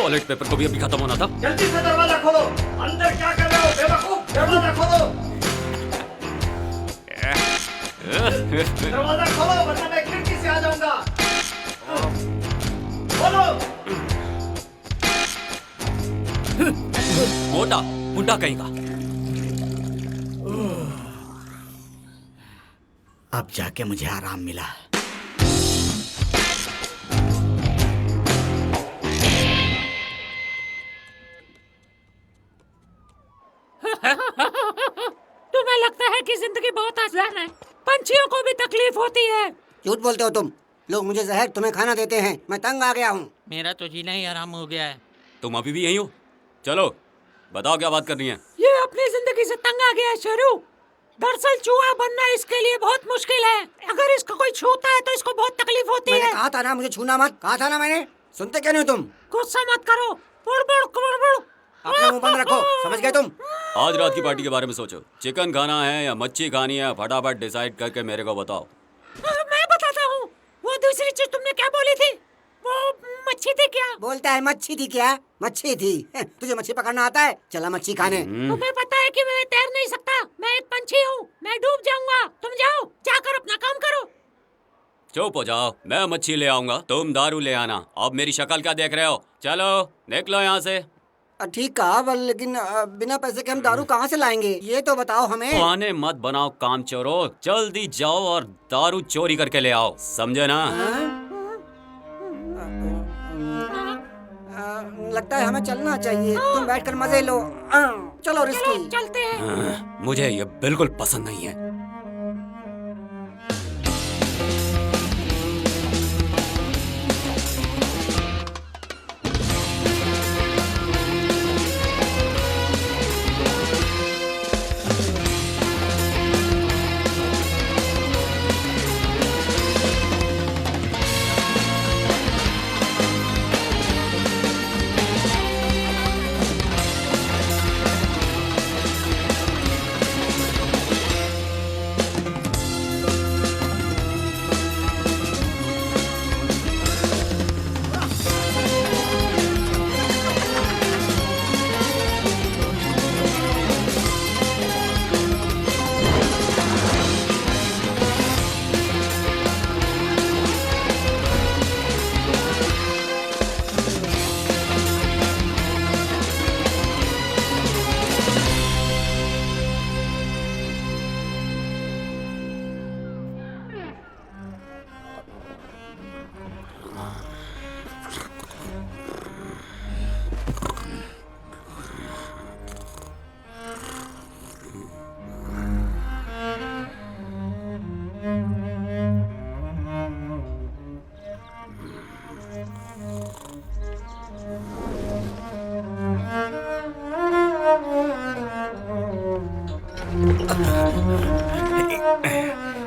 Toilet paper को भी अभी खत्म होना था। जल्दी से दरवाजा खोलो। अंदर क्या कर रहे हो बेवकूफ? दरवाजा खोलो। दरवाजा खोलो वरना मैं खिड़की से आ जाऊंगा। खोलो। मोटा बुड्ढा कहीं का। अब जाके मुझे आराम मिला। तुम्हें लगता है कि जिंदगी बहुत आसान है? पंछियों को भी तकलीफ होती है। झूठ बोलते हो तुम। लोग मुझे जहर तुम्हें खाना देते हैं। मैं तंग आ गया हूँ। मेरा तो जीना ही आराम हो गया है। तुम अभी भी यहीं हो? चलो बताओ क्या बात करनी है। ये अपनी जिंदगी से तंग आ गया है शेरू। दरअसल चूहा बनना इसके लिए बहुत मुश्किल है। अगर इसको कोई छूता है तो इसको बहुत तकलीफ होती है। मैंने कहा था ना मुझे छूना मत। कहा था ना मैंने। सुनते क्यों नहीं तुम? गुस्सा मत करो। बुड़बुड़ कुड़बुड़। अपना मुंह बंद रखो। समझ गए तुम? आज रात की पार्टी के बारे में सोचो। चिकन खाना है या मच्छी खानी है, फटाफट डिसाइड करके मेरे को बताओ। मैं बताता हूँ। वो दूसरी चीज तुमने क्या बोली थी? वो मच्छी थी क्या? बोलता है मच्छी थी क्या? मच्छी थी। तुझे मच्छी पकड़ना आता है? चला मच्छी खाने। तुम्हें पता है कि मैं तैर नहीं सकता। मैं एक पंछी हूँ। मैं डूब जाऊंगा। तुम जाओ, जाकर अपना काम करो। चुप हो जाओ। मैं मच्छी ले आऊंगा, तुम दारू ले आना। अब मेरी शक्ल क्या देख रहे हो? चलो निकलो यहाँ से। ठीक कहा, लेकिन बिना पैसे के हम दारू कहाँ से लाएंगे? ये तो बताओ हमें। बहाने मत बनाओ काम चोरो। जल्दी जाओ और दारू चोरी करके ले आओ, समझे ना? लगता है हमें चलना चाहिए। तुम बैठकर मजे लो। चलो रिस्की। चलते हैं। मुझे ये बिल्कुल पसंद नहीं है।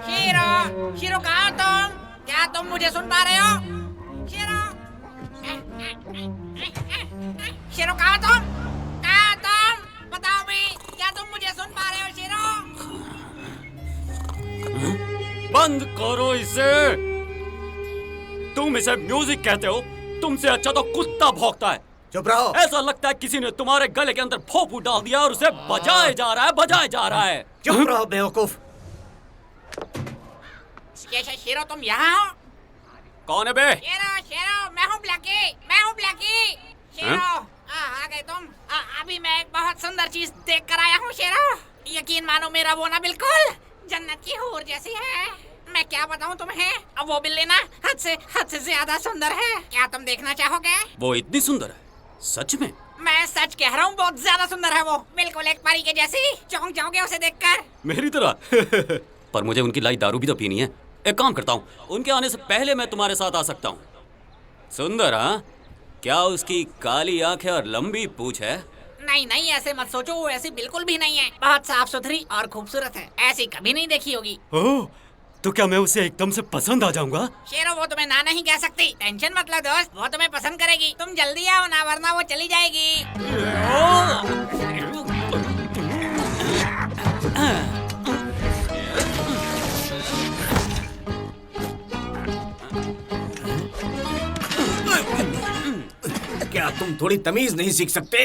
शीरो, शीरो कहाँ हो तुम? क्या तुम मुझे सुन पा रहे हो? शीरो, शीरो कहाँ हो तुम? कहाँ हो तुम? बताओ भी, क्या तुम मुझे सुन पा रहे हो शीरो? बंद करो इसे। तुम इसे म्यूजिक कहते हो? तुमसे अच्छा तो कुत्ता भौंकता है। चुप रहो। ऐसा लगता है किसी ने तुम्हारे गले के अंदर भोंपू डाल दिया और उसे बजाए जा रहा है, बजाए जा रहा है। चुप रहो बेवकूफ। शीरो तुम यहाँ हो? कौन है बे? शीरो, शीरो, मैं हूँ ब्लैकी, मैं हूँ ब्लैकी। शीरो, आ गए तुम। अभी मैं एक बहुत सुंदर चीज देख कर आया हूँ शीरो। यकीन मानो मेरा वो ना बिल्कुल जन्नत की हूर जैसी है। मैं क्या बताऊँ तुम्हें, अब वो बिल्ली ना हद से ज्यादा सुंदर है। क्या तुम देखना चाहोगे? वो इतनी सुंदर है? सच में? मैं सच कह रहा हूँ, बहुत ज्यादा सुंदर है वो। बिल्कुल एक परी के जैसी। चौंक जाओगे उसे देखकर। मेरी तरह? पर मुझे उनकी लाई दारू भी तो पीनी है। एक काम करता हूँ, उनके आने से पहले मैं तुम्हारे साथ आ सकता हूँ। सुंदर? हाँ, क्या उसकी काली आंखें और लंबी पूंछ है? नहीं नहीं, ऐसे मत सोचो, वो ऐसी बिल्कुल भी नहीं है। बहुत साफ सुथरी और खूबसूरत है। ऐसी कभी नहीं देखी होगी। ओह, तो क्या मैं उसे एकदम से पसंद आ जाऊंगा? शेरो, वो तुम्हें ना नहीं कह सकती। टेंशन मत लो दोस्त, वो तुम्हें पसंद करेगी। तुम जल्दी आओ ना, वरना वो चली जाएगी। क्या तुम थोड़ी तमीज नहीं सीख सकते?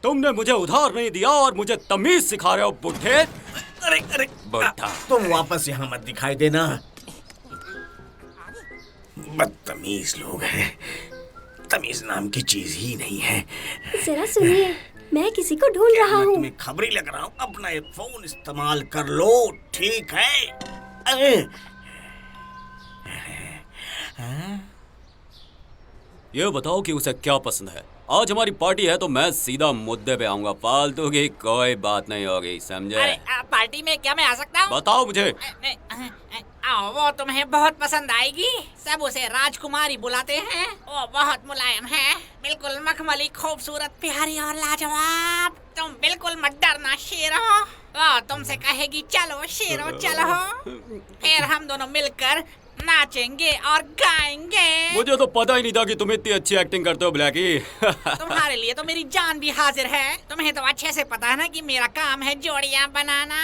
तुमने मुझे उधार नहीं दिया और मुझे तमीज सिखा रहे हो बुढ़े। अरे अरे बुढ़ा। तुम वापस यहाँ मत दिखाई देना। बदतमीज लोग हैं। तमीज नाम की चीज ही नहीं है। जरा सुनिए, मैं किसी को ढूंढ रहा मैं हूँ। तुम्हें खबरी लग रहा हूँ? अपना ये फोन इस्तेमाल कर लो, ठीक है? अरे ये बताओ कि उसे क्या पसंद है। आज हमारी पार्टी है तो मैं सीधा मुद्दे पे आऊंगा, फालतू की कोई बात नहीं होगी, समझे? अरे पार्टी में क्या मैं आ सकता हूँ? बताओ मुझे। वो तुम्हें बहुत पसंद आएगी। सब उसे राजकुमारी बुलाते हैं। वो बहुत मुलायम है, बिल्कुल मखमली, खूबसूरत, प्यारी और लाजवाब। तुम बिल्कुल मत डरना शेरो। वो तुमसे कहेगी चलो शेरो चलो। फिर हम दोनों मिलकर नाचेंगे और गाएंगे। मुझे तो पता ही नहीं था कि तुम इतनी अच्छी एक्टिंग करते हो ब्लैकी। तुम्हारे लिए तो मेरी जान भी हाजिर है। तुम्हें तो अच्छे से पता है ना कि मेरा काम है जोड़ियां बनाना।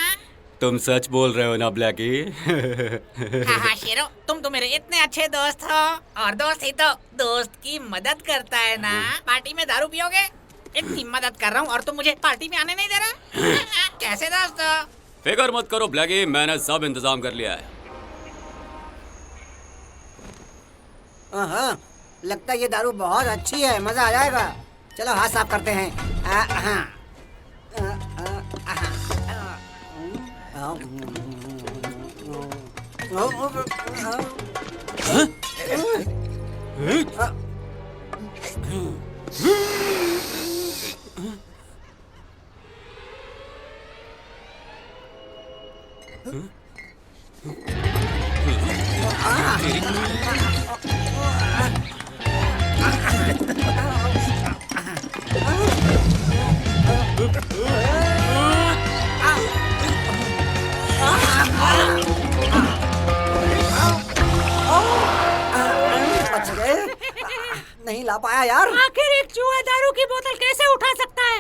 तुम सच बोल रहे हो ना ब्लैकी? हाँ शेरो, तुम तो मेरे इतने अच्छे दोस्त हो। और दोस्त ही तो दोस्त की मदद करता है ना। पार्टी में दारू पियोगे? इतनी मदद कर रहा हूँ और तुम मुझे पार्टी में आने नहीं दे रहा। कैसे दोस्त? फिक्र मत करो ब्लैकी, मैंने सब इंतजाम कर लिया है। हाँ, लगता है ये दारू बहुत अच्छी है, मजा आ जाएगा। चलो हाथ साफ करते हैं। नहीं ला पाया यार। आखिर एक चूहा दारू की बोतल कैसे उठा सकता है?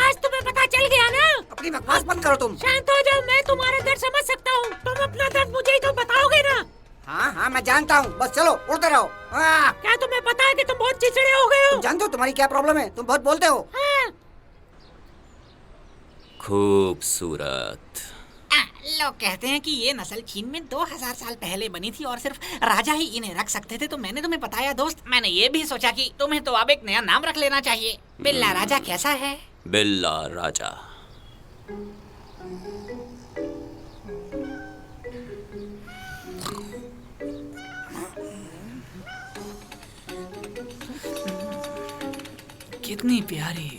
आज तुम्हें पता चल गया ना? अपनी बकवास बंद करो तुम। शांत हो जाओ, मैं तुम्हारा दर्द समझ सकता हूँ। तुम अपना दर्द मुझे ही तो बताओगे ना? हाँ हाँ मैं जानता हूँ, बस चलो उड़ते रहो। क्या तुम्हें पता है कि तुम बहुत चिड़चिड़े हो गए हो? तुम जानते हो तुम्हारी क्या प्रॉब्लम है? तुम बहुत बोलते हो। हाँ। खूबसूरत। लोग कहते हैं कि ये नस्ल चीन में 2000 साल पहले बनी थी और सिर्फ राजा ही इन्हें रख सकते थे। तो मैंने तुम्हें बताया दोस्त। मैंने ये भी सोचा कि तुम्हें तो अब एक नया नाम रख लेना चाहिए। बिल्ला राजा कैसा है? बिल्ला राजा। कितनी प्यारी,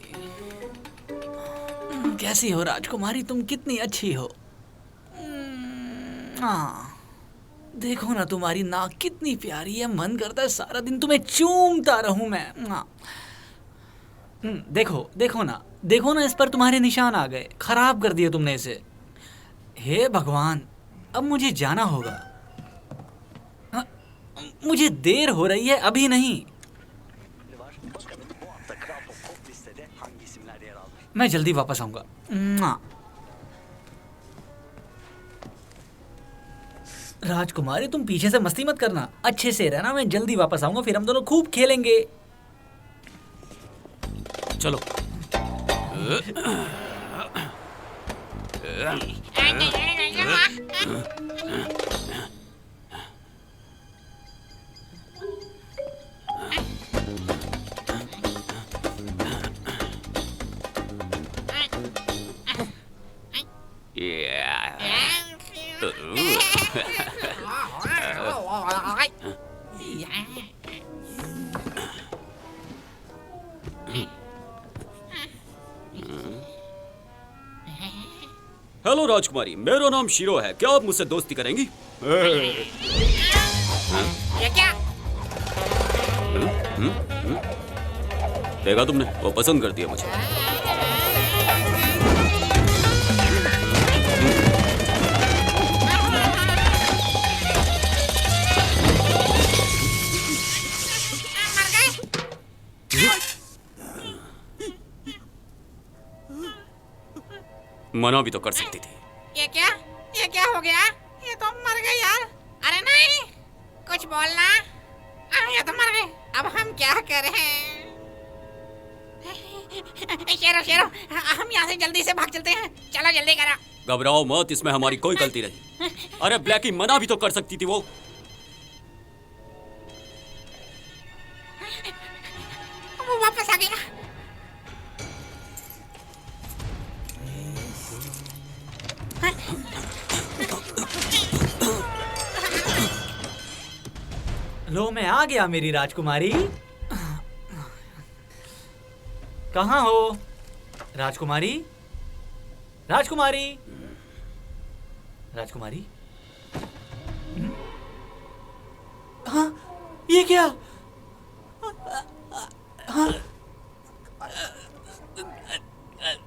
कैसी हो राजकुमारी? तुम कितनी अच्छी हो। हाँ, देखो ना तुम्हारी नाक कितनी प्यारी है। मन करता है सारा दिन तुम्हें चूमता रहूं मैं। हाँ। देखो देखो ना, देखो ना, इस पर तुम्हारे निशान आ गए। खराब कर दिए तुमने इसे। हे भगवान, अब मुझे जाना होगा। हाँ, मुझे देर हो रही है, अभी नहीं। मैं जल्दी वापस आऊंगा। राजकुमारी, तुम पीछे से मस्ती मत करना, अच्छे से रहना। मैं जल्दी वापस आऊंगा, फिर हम दोनों खूब खेलेंगे। चलो। हेलो राजकुमारी, मेरा नाम शीरो है। क्या आप मुझसे दोस्ती करेंगी? ये क्या? देखा तुमने, वो पसंद करती है मुझे। मना भी तो कर सकती थी। ये क्या? ये क्या हो गया? ये तो मर गए यार। अरे नहीं, कुछ बोलना। ये तो मर गए। अब हम क्या करें? शेरो शेरो, हम यहाँ से जल्दी से भाग चलते हैं। चलो जल्दी करो। घबराओ मत, इसमें हमारी कोई गलती नहीं। अरे ब्लैकी, मना भी तो कर सकती थी वो। वो वापस आ गया। लो, मैं आ गया मेरी राजकुमारी। कहाँ हो राजकुमारी? राजकुमारी, राजकुमारी। हाँ, ये क्या? हाँ,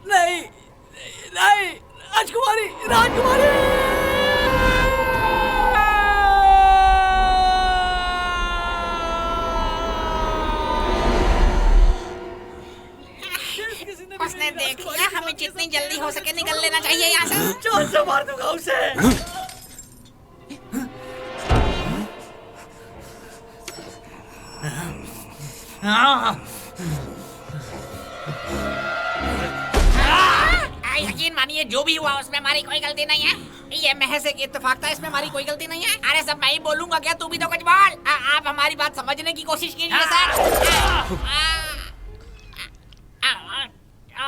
नहीं नहीं, राजकुमारी, राजकुमारी। उसने देख लिया, हमें जितनी जल्दी हो सके निकल लेना चाहिए यहाँ से। जान से मार दूंगा उसे। यकीन मानिए, जो भी हुआ उसमें हमारी कोई गलती नहीं है। ये महज एक इत्तेफाक था, इसमें हमारी कोई गलती नहीं है। अरे सब मैं ही बोलूंगा क्या? तू भी तो कुछ बोल। आप हमारी बात समझने की कोशिश कीजिए सर।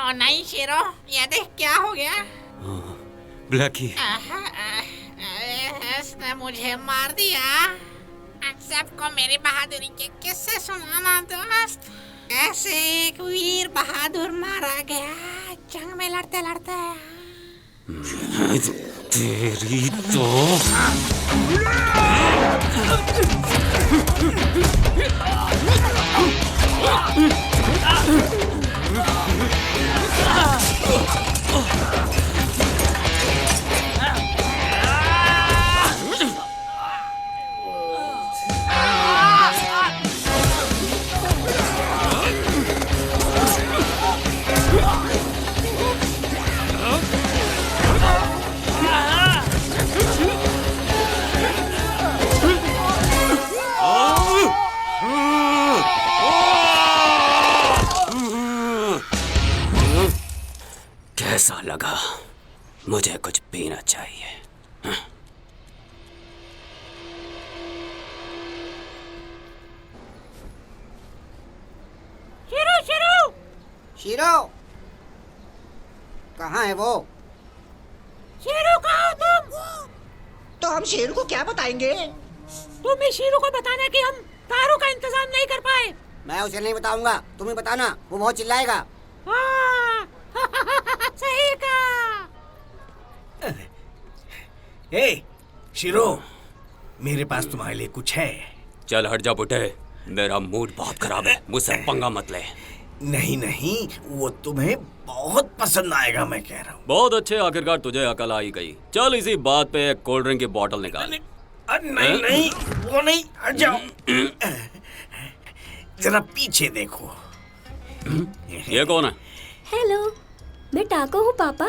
नहीं शेरो, ये देख क्या हो गया। ब्लैकी, इसने मुझे मार दिया। सबको मेरी बहादुरी के किस्से सुनाना दोस्त। ऐसे एक वीर बहादुर मारा गया जंग में लड़ते लड़ते। तेरी तो कैसा लगा? मुझे कुछ पीना चाहिए। शेरू शेरू, शीरो, कहाँ है वो? शेरू कहाँ हो तुम? तो हम शेरू को क्या बताएंगे? तुम ही शेरू को बताना कि हम दारू का इंतजाम नहीं कर पाए। मैं उसे नहीं बताऊंगा, तुम ही बताना, वो बहुत चिल्लाएगा। हाँ, सही कहा। ए, शिरो, मेरे पास तुम्हारे लिए कुछ है। चल हट जा बुड्ढे, मेरा मूड बहुत खराब है, मुझसे पंगा मत ले। नहीं नहीं, वो तुम्हें बहुत पसंद आएगा, मैं कह रहा हूँ। बहुत अच्छे, आखिरकार तुझे अकल आई गई। चल इसी बात पे एक कोल्ड ड्रिंक की बोतल निकाल। नहीं नहीं, वो नहीं, हट जाओ। जरा पीछे देखो। ये कौन है? हेलो, मैं टाको हूँ पापा।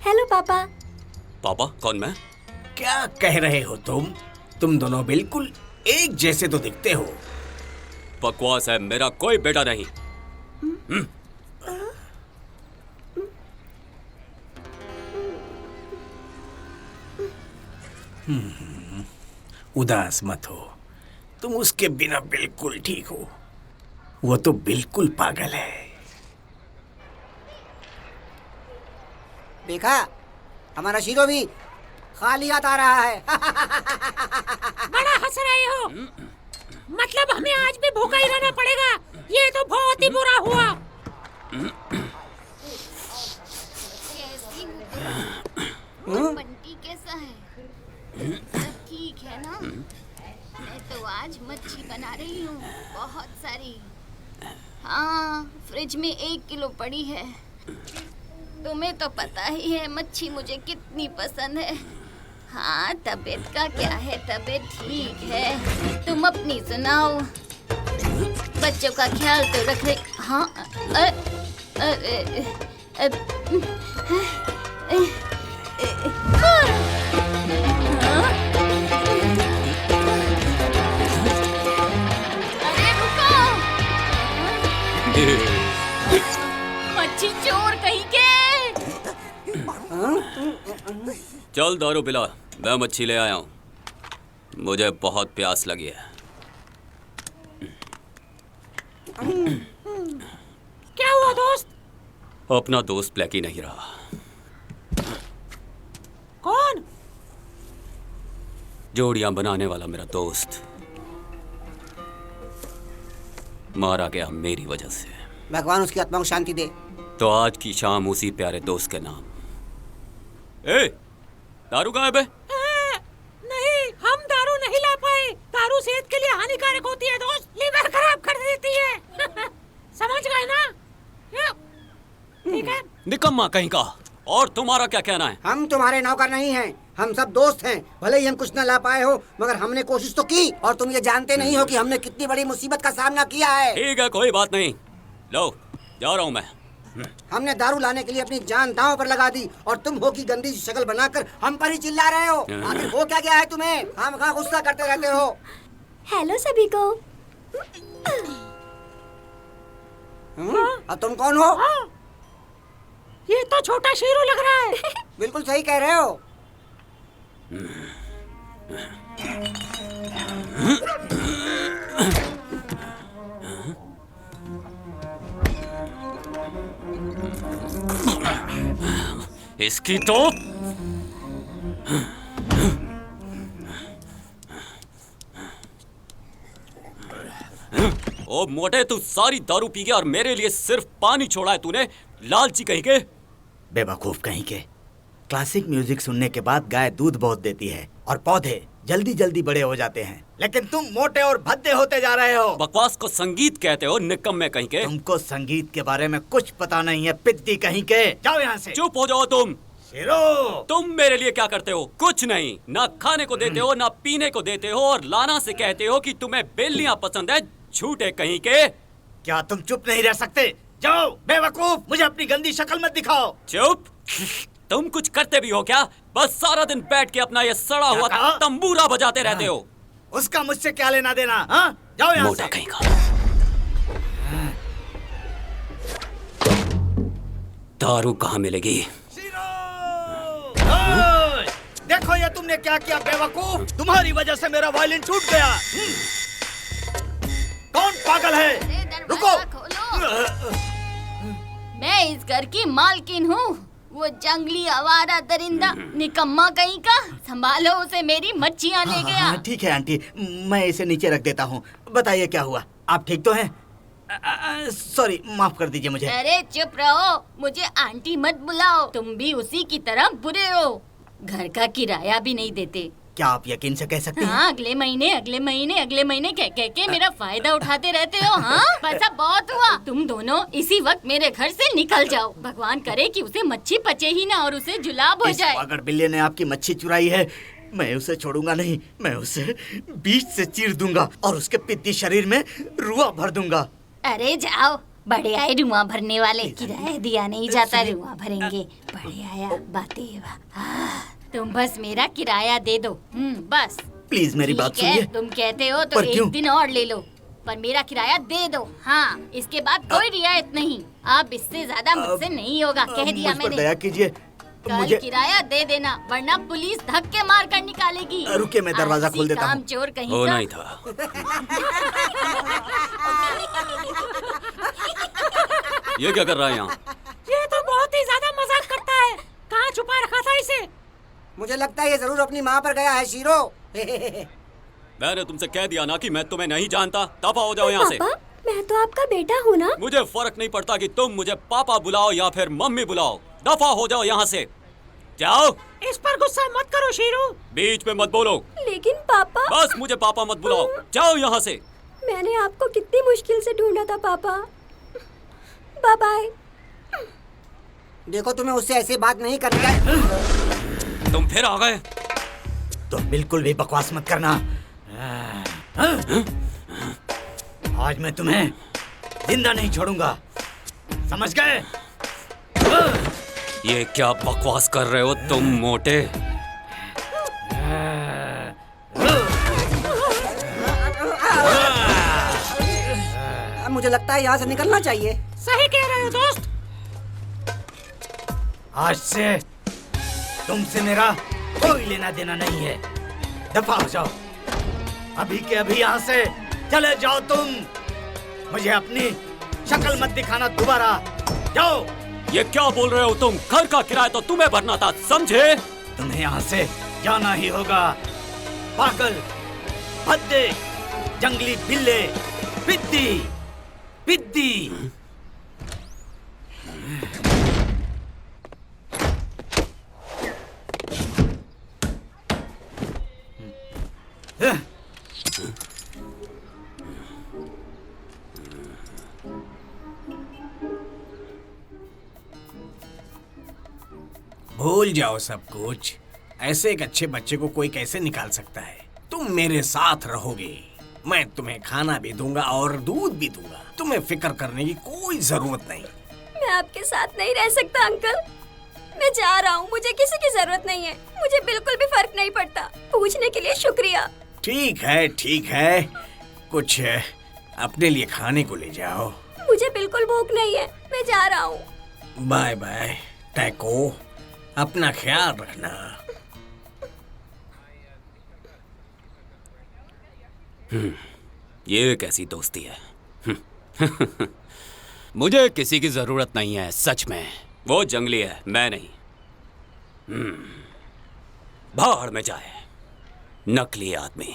हेलो पापा। पापा? कौन मैं? क्या कह रहे हो तुम दोनों बिल्कुल एक जैसे तो दिखते हो। बकवास है, मेरा कोई बेटा नहीं। उदास मत हो, तुम उसके बिना बिल्कुल ठीक हो। वो तो बिल्कुल पागल है। देखा, हमारा शीरो भी खाली हाथ आ रहा है। बड़ा हंस रहे हो। मतलब हमें आज भी भूखा ही रहना पड़ेगा? ये तो बहुत ही बुरा हुआ। बंटी कैसा है? सब ठीक है ना? मैं तो आज मच्छी बना रही हूँ, बहुत सारी। हाँ, फ्रिज में 1 किलो पड़ी है। तुम्हें तो पता ही है मच्छी मुझे कितनी पसंद है। हाँ, तबीयत का क्या है? तबीयत ठीक है। तुम अपनी सुनाओ। बच्चों का ख्याल तो रख रही। हाँ, अरे रुको। चल दारू पिला, मैं मच्छी ले आया हूँ। मुझे बहुत प्यास लगी है। क्या हुआ दोस्त? अपना दोस्त ब्लैकी नहीं रहा। कौन? जोड़ियां बनाने वाला मेरा दोस्त मारा गया मेरी वजह से। भगवान उसकी आत्मा को शांति दे। तो आज की शाम उसी प्यारे दोस्त के नाम। ए, दारू कहाँ है बे? नहीं, हम दारू नहीं ला पाए। दारू सेहत के लिए हानिकारक होती है दोस्त, लीवर खराब कर देती है। समझ गए ना? ठीक है। निकम्मा कहीं का। और तुम्हारा क्या कहना है? हम तुम्हारे नौकर नहीं हैं, हम सब दोस्त हैं। भले ही हम कुछ न ला पाए हो, मगर हमने कोशिश तो की। और तुम ये जानते नहीं हो कि हमने कितनी बड़ी मुसीबत का सामना किया है। ठीक है, कोई बात नहीं। लो, जा रहा हूँ मैं। हमने दारू लाने के लिए अपनी जान दांव पर लगा दी और तुम हो की गंदी शक्ल बनाकर हम पर ही चिल्ला रहे हो। आखिर हो क्या गया है तुम्हें? हम कहाँ गुस्सा करते रहते हो। हेलो सभी को। अब तुम कौन हो? ये तो छोटा शेरू लग रहा है। बिल्कुल सही कह रहे हो। इसकी तो ओ मोटे, तू सारी दारू पी गया और मेरे लिए सिर्फ पानी छोड़ा है तूने। लालची कहीं के। बेवकूफ कहीं के। क्लासिक म्यूजिक सुनने के बाद गाय दूध बहुत देती है और पौधे जल्दी जल्दी बड़े हो जाते हैं, लेकिन तुम मोटे और भद्दे होते जा रहे हो। बकवास को संगीत कहते हो, निकम्मे कहीं के। तुमको संगीत के बारे में कुछ पता नहीं है, पिद्दी कहीं के। जाओ यहाँ से। चुप हो जाओ तुम। शेरो, तुम मेरे लिए क्या करते हो? कुछ नहीं। ना खाने को देते हो, ना पीने को देते हो, और लाना से कहते हो कि तुम्हें बेलियां पसंद है। झूठे कहीं के। क्या तुम चुप नहीं रह सकते? जाओ बेवकूफ, मुझे अपनी गंदी शक्ल मत दिखाओ। चुप। तुम कुछ करते भी हो क्या? बस सारा दिन बैठ के अपना ये सड़ा हुआ तंबूरा बजाते रहते हो। उसका मुझसे क्या लेना देना? हाँ, जाओ यहाँ मोटा से। कहीं का। दारू कहाँ मिलेगी? देखो ये तुमने क्या किया बेवकूफ। तुम्हारी वजह से मेरा वायलिन टूट गया। कौन पागल है? रुको। मैं इस घर की मालकिन हूँ। वो जंगली आवारा दरिंदा निकम्मा कहीं का, संभालो उसे, मेरी मच्छियाँ ले गया। ठीक है आंटी, मैं इसे नीचे रख देता हूँ। बताइए क्या हुआ? आप ठीक तो हैं? सॉरी, माफ कर दीजिए मुझे। अरे चुप रहो, मुझे आंटी मत बुलाओ। तुम भी उसी की तरह बुरे हो। घर का किराया भी नहीं देते। क्या आप यकीन से कह सकते हैं? हाँ, अगले महीने कह के मेरा फायदा उठाते रहते हो। हाँ, बस अब बहुत हुआ। तुम दोनों इसी वक्त मेरे घर से निकल जाओ। भगवान करे कि उसे मच्छी पचे ही ना और उसे जुलाब हो जाए। अगर बिल्ली ने आपकी मच्छी चुराई है, मैं उसे छोड़ूंगा नहीं। मैं उसे बीच से चीर दूंगा और उसके पिद्दी शरीर में रुआ भर दूंगा। अरे जाओ, बड़े आए रुआ भरने वाले। किराया दिया नहीं जाता, रुआ भरेंगे। बड़े आया बातें। तुम बस मेरा किराया दे दो। बस प्लीज मेरी बात ठीक है, सुनिए। तुम कहते हो तो पर एक क्यों? दिन और ले लो, पर मेरा किराया दे दो। हाँ, इसके बाद कोई रियायत नहीं। अब इससे ज्यादा मुझसे नहीं होगा, कह दिया मुझ पर मैंने। दया कीजिए। कल मुझे किराया दे देना, वरना पुलिस धक्के मार कर निकालेगी। रुकिए, मैं दरवाजा खोल देता हूँ। काम चोर कहीं होना का। ही था। ये क्या कर रहा है यहाँ? ये तो बहुत ही ज्यादा मजाक करता है। कहाँ छुपा रखा था इसे? मुझे लगता है ये जरूर अपनी माँ पर गया है शीरो। मैंने तुमसे कह दिया ना कि मैं तुम्हें नहीं जानता। दफा हो जाओ यहाँ से। पापा, मैं तो आपका बेटा हूँ ना। मुझे फर्क नहीं पड़ता कि तुम मुझे पापा बुलाओ या फिर मम्मी बुलाओ। दफा हो जाओ यहाँ से। जाओ। इस पर गुस्सा मत करो शीरू। बीच में मत बोलो। लेकिन पापा, बस मुझे पापा मत बुलाओ। जाओ यहाँ से। मैंने आपको कितनी मुश्किल से ढूंढा था पापा। Bye bye. देखो, तुम्हें उससे ऐसी बात नहीं करनी है। तुम फिर आ गए। तुम बिल्कुल भी बकवास मत करना। आज मैं तुम्हें जिंदा नहीं छोड़ूंगा, समझ गए? ये क्या बकवास कर रहे हो तुम मोटे? मुझे लगता है यहाँ से निकलना चाहिए। सही कह रहे हो दोस्त। आज से तुमसे मेरा कोई लेना देना नहीं है। दफा हो जाओ, अभी के अभी यहाँ से चले जाओ तुम। मुझे अपनी शक्ल मत दिखाना दोबारा, जाओ। ये क्या बोल रहे हो तुम? घर का किराया तो तुम्हें भरना था, समझे? तुम्हें यहाँ से जाना ही होगा। पागल, भद्दे, जंगली बिल्ले, पिद्दी, पिद्दी। भूल जाओ सब कुछ। ऐसे एक अच्छे बच्चे को कोई कैसे निकाल सकता है? तुम मेरे साथ रहोगे, मैं तुम्हें खाना भी दूंगा और दूध भी दूंगा। तुम्हें फिक्र करने की कोई जरूरत नहीं। मैं आपके साथ नहीं रह सकता अंकल। मैं जा रहा हूँ, मुझे किसी की जरूरत नहीं है। मुझे बिल्कुल भी फर्क नहीं पड़ता। पूछने के लिए शुक्रिया। ठीक है, ठीक है, कुछ अपने लिए खाने को ले जाओ। मुझे बिल्कुल भूख नहीं है, मैं जा रहा हूँ। बाय बाय टैको, अपना ख्याल रखना। ये कैसी दोस्ती है? मुझे किसी की जरूरत नहीं है, सच में। वो जंगली है, मैं नहीं। भाड़ में जाए नकली आदमी।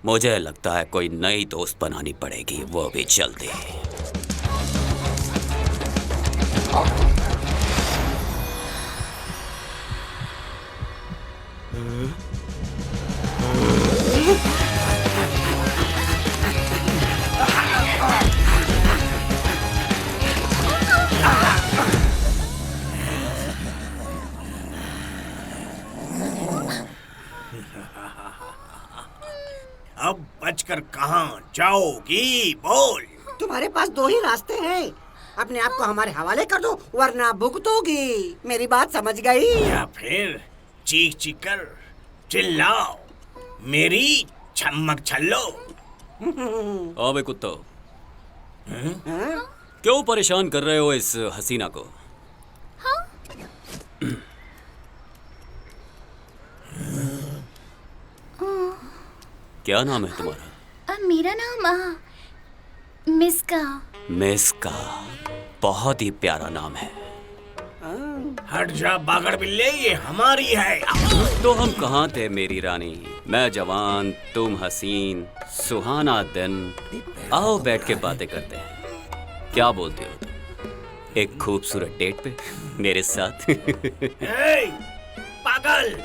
मुझे लगता है कोई नई दोस्त बनानी पड़ेगी, वो भी जल्दी। अब बचकर कहाँ जाओगी? बोल। तुम्हारे पास दो ही रास्ते हैं, अपने आप को हमारे हवाले कर दो वरना भुगतोगी। मेरी बात समझ गई? या फिर चीख चीख कर चिल्लाओ, मेरी छम्मक छल्लो। अबे कुत्तो, क्यों परेशान कर रहे हो इस हसीना को? क्या नाम है तुम्हारा? मेरा नाम मिस्का। मिस्का, बहुत ही प्यारा नाम है। हट जा बागड़ बिल्ले, ये हमारी है। तो हम कहाँ थे मेरी रानी? मैं जवान, तुम हसीन, सुहाना दिन। आओ बैठ के बातें करते हैं। क्या बोलते हो तुम? एक खूबसूरत डेट पे मेरे साथ? ए, पागल।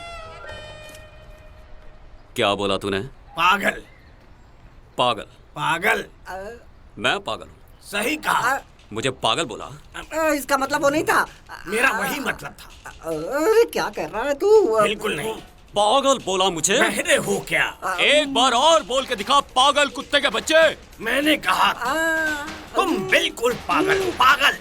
क्या बोला तूने? पागल। पागल? पागल। मैं पागल हूँ? सही कहा। मुझे पागल बोला? इसका मतलब वो नहीं था। मेरा वही मतलब था। अरे क्या कर रहा है तू? बिल्कुल नहीं। पागल बोला मुझे? बहरे हो क्या? एक बार और बोल के दिखा, पागल कुत्ते के बच्चे। मैंने कहा तुम बिल्कुल पागल हो, पागल।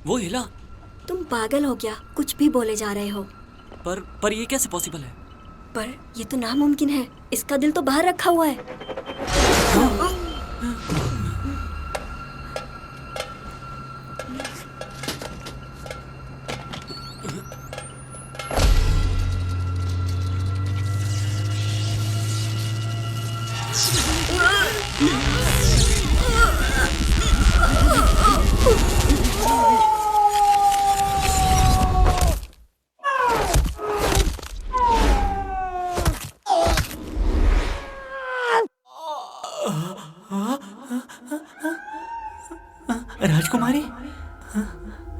वो हिला। तुम पागल हो क्या? कुछ भी बोले जा रहे हो। पर ये कैसे पॉसिबल है? पर ये तो नामुमकिन है। इसका दिल तो बाहर रखा हुआ है। राजकुमारी,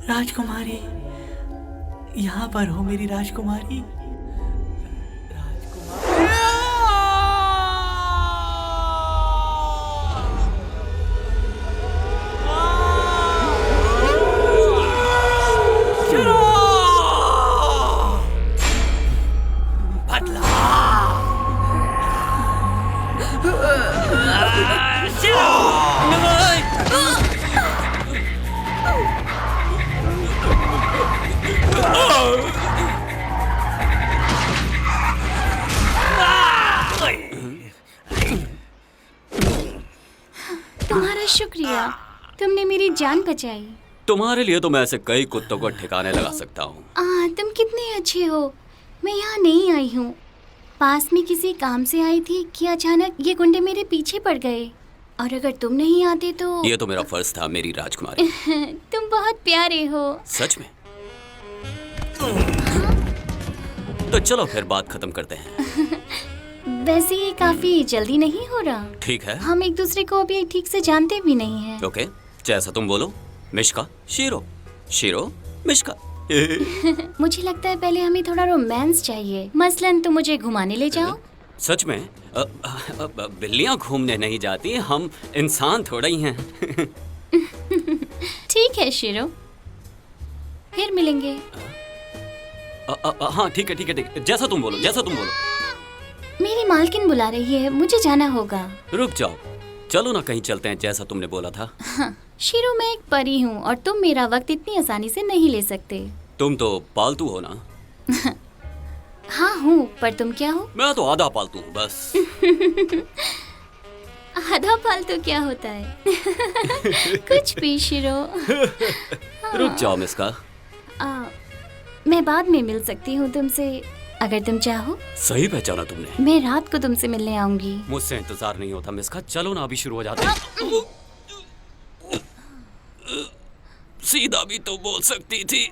राजकुमारी, यहाँ पर हो मेरी राजकुमारी। आपका शुक्रिया, तुमने मेरी जान बचाई। तुम्हारे लिए तो मैं ऐसे कई कुत्तों को ठिकाने लगा सकता हूँ। तुम कितने अच्छे हो। मैं यहाँ नहीं आई हूँ, पास में किसी काम से आई थी कि अचानक ये गुंडे मेरे पीछे पड़ गए, और अगर तुम नहीं आते तो। ये तो मेरा फर्ज था मेरी राजकुमारी। तुम बहुत प्यारे हो। सच में? तो चलो फिर बात खत्म करते हैं। वैसे ये काफी जल्दी नहीं हो रहा। ठीक है। हम एक दूसरे को अभी ठीक से जानते भी नहीं हैं। ओके, जैसा तुम बोलो। Mishka, shero, shero, Mishka. मुझे लगता है पहले हमें थोड़ा रोमांस चाहिए। मसलन तुम मुझे घुमाने ले जाओ। सच में? बिल्लियां घूमने नहीं जाती, हम इंसान थोड़ा ही हैं। ठीक है शीरो, फिर मिलेंगे। हाँ ठीक है ठीक है ठीक है, जैसा तुम बोलो, जैसा तुम बोलो। मेरी मालकिन बुला रही है, मुझे जाना होगा। रुक जाओ, चलो ना कहीं चलते हैं जैसा तुमने बोला था। हाँ, शीरो मैं एक परी हूँ और तुम मेरा वक्त इतनी आसानी से नहीं ले सकते। तुम तो पालतू हो ना? हाँ हूँ, पर तुम क्या हो? मैं तो आधा पालतू हूँ बस। आधा पालतू क्या होता है? कुछ भी शीरो। रुक जाओ मिस्का। मैं बाद में मिल सकती हूँ तुमसे, अगर तुम चाहो। सही पहचाना तुमने। मैं रात को तुमसे मिलने आऊंगी। मुझसे इंतजार नहीं होता मिस्का, चलो ना अभी शुरू हो जाते हैं। सीधा भी तो बोल सकती थी।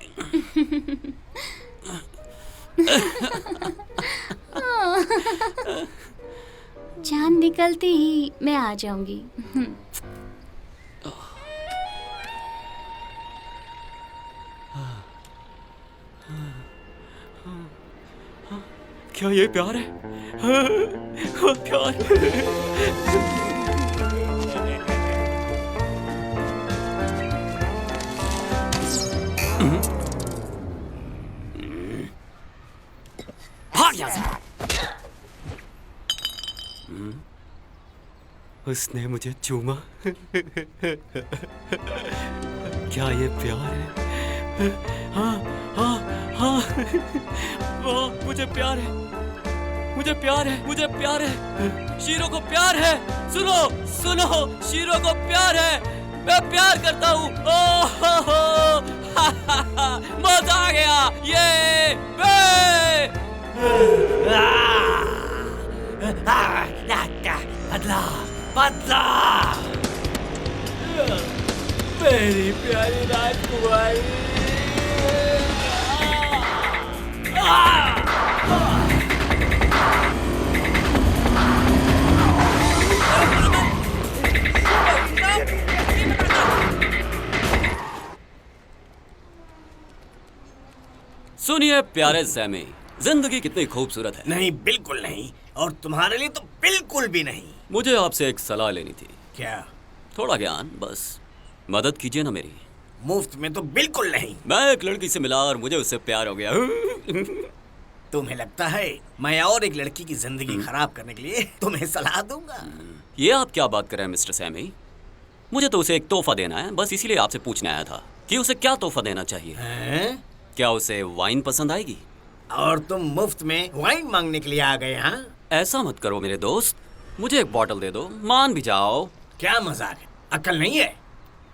चांद निकलते ही मैं आ जाऊंगी। क्या ये प्यार है? प्यार। भाग यहाँ से। उसने मुझे चूमा। क्या ये प्यार है? हाँ हाँ हाँ, मुझे प्यार है, मुझे प्यार है, मुझे प्यार है। शीरो को प्यार है। सुनो सुनो, शीरो को प्यार है। मैं प्यार करता हूँ। मजा आ गया। ये बदला बदला, मेरी प्यारी राजकुमारी। सुनिए प्यारे सैमी, जिंदगी कितनी खूबसूरत है। नहीं, बिल्कुल नहीं, और तुम्हारे लिए तो बिल्कुल भी नहीं। मुझे आपसे एक सलाह लेनी थी। क्या? थोड़ा ज्ञान, बस मदद कीजिए ना मेरी। मुफ्त में तो बिल्कुल नहीं। मैं एक लड़की से मिला और मुझे उससे प्यार हो गया। तुम्हें लगता है मैं और एक लड़की की जिंदगी खराब करने के लिए तुम्हें सलाह दूंगा? ये आप क्या बात कर रहे हैं मिस्टर सैमी? मुझे तो उसे एक तोहफा देना है, बस इसीलिए आपसे पूछने आया था कि उसे क्या तोहफा देना चाहिए। क्या उसे वाइन पसंद आएगी? और तुम मुफ्त में वाइन मांगने के लिए आ गए? हाँ, ऐसा मत करो मेरे दोस्त, मुझे एक बॉटल दे दो, मान भी जाओ। क्या मजाक है? अक्ल नहीं है?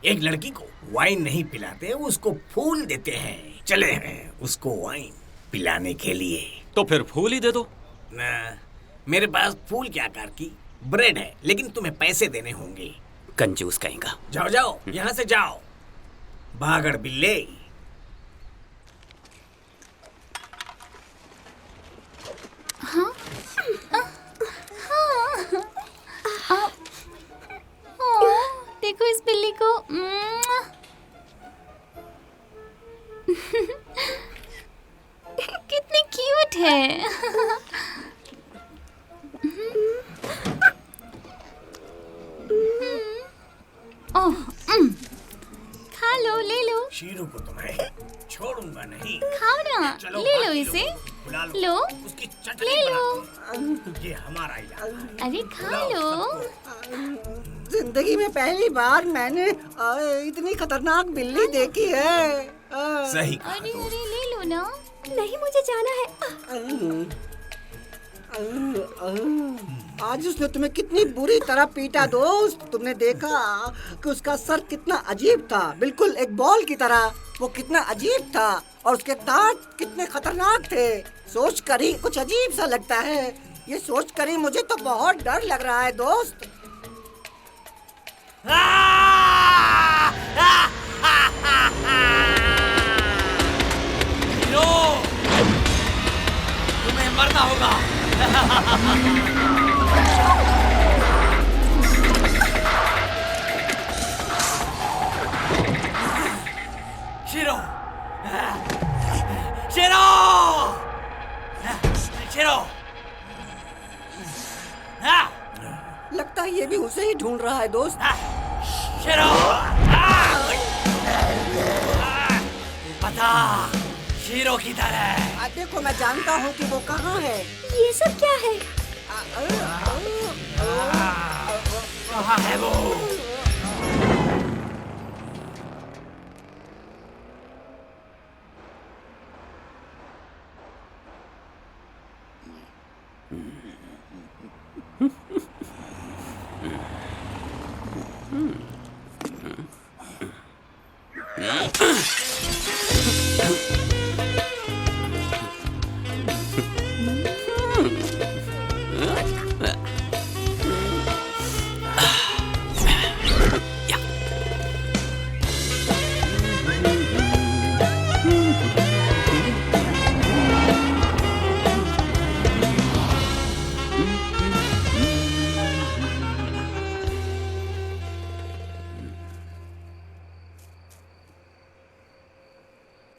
एक लड़की को वाइन नहीं पिलाते, उसको फूल देते हैं। चले हैं उसको वाइन पिलाने के लिए। तो फिर फूल ही दे दो ना। मेरे पास फूल के आकार की ब्रेड है, लेकिन तुम्हें पैसे देने होंगे। कंजूस कहेगा। जाओ जाओ, यहाँ से जाओ, भागड़ बिल्ले। हाँ? देखो इस बिल्ली को। कितनी क्यूट है। ओह, खा लो, ले लो। शीरू को तुम्हें छोड़ूंगा नहीं। खाओ ना, ले लो इसे। लो, उसकी ले लो। ये हमारा इलाका है। अरे खा लो। जिंदगी में पहली बार मैंने इतनी खतरनाक बिल्ली देखी है। सही। अरे अरे ले लो ना। नहीं, मुझे जाना है। आज उसने तुम्हें कितनी बुरी तरह पीटा दोस्त। तुमने देखा कि उसका सर कितना अजीब था, बिल्कुल एक बॉल की तरह। वो कितना अजीब था और उसके दांत कितने खतरनाक थे। सोच कर ही कुछ अजीब सा लगता है। ये सोच कर ही मुझे तो बहुत डर लग रहा है दोस्त। तुम्हें मरना होगा। शिरो, शिरो, शिरो। लगता है ये भी उसे ही ढूंढ रहा है दोस्त। शिरो, पता शिरो किधर है? देखो मैं जानता हूँ कि वो कहाँ है। ये सब क्या है? कहाँ है वो?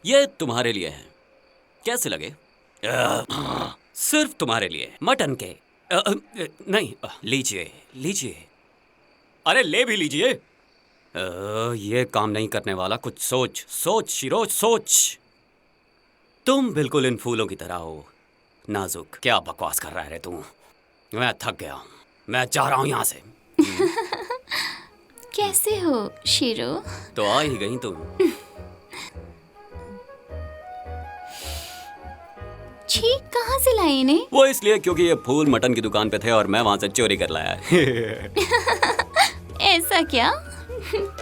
ये तुम्हारे लिए है, कैसे लगे? सिर्फ तुम्हारे लिए, मटन के। नहीं, लीजिए लीजिए। अरे ले भी लीजिए। ये काम नहीं करने वाला। कुछ सोच सोच शिरो, सोच। तुम बिल्कुल इन फूलों की तरह हो, नाजुक। क्या बकवास कर रहा है रे तू? मैं थक गया हूँ, मैं जा रहा हूँ यहाँ से। कैसे हो शिरो? तो आ ही गई तुम। छी, कहाँ से लाए इन्हें? वो इसलिए क्योंकि ये फूल मटन की दुकान पे थे और मैं वहां से चोरी कर लाया। ऐसा क्या?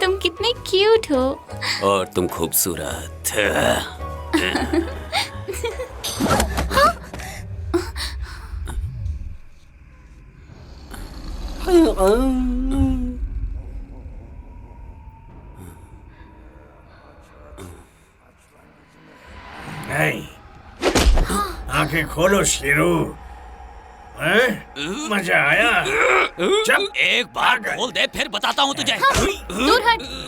तुम कितने क्यूट हो। और तुम खूबसूरत। नहीं, आंखें खोलो शेरू। मजा आया? जब एक बार खोल दे फिर बताता हूँ तुझे।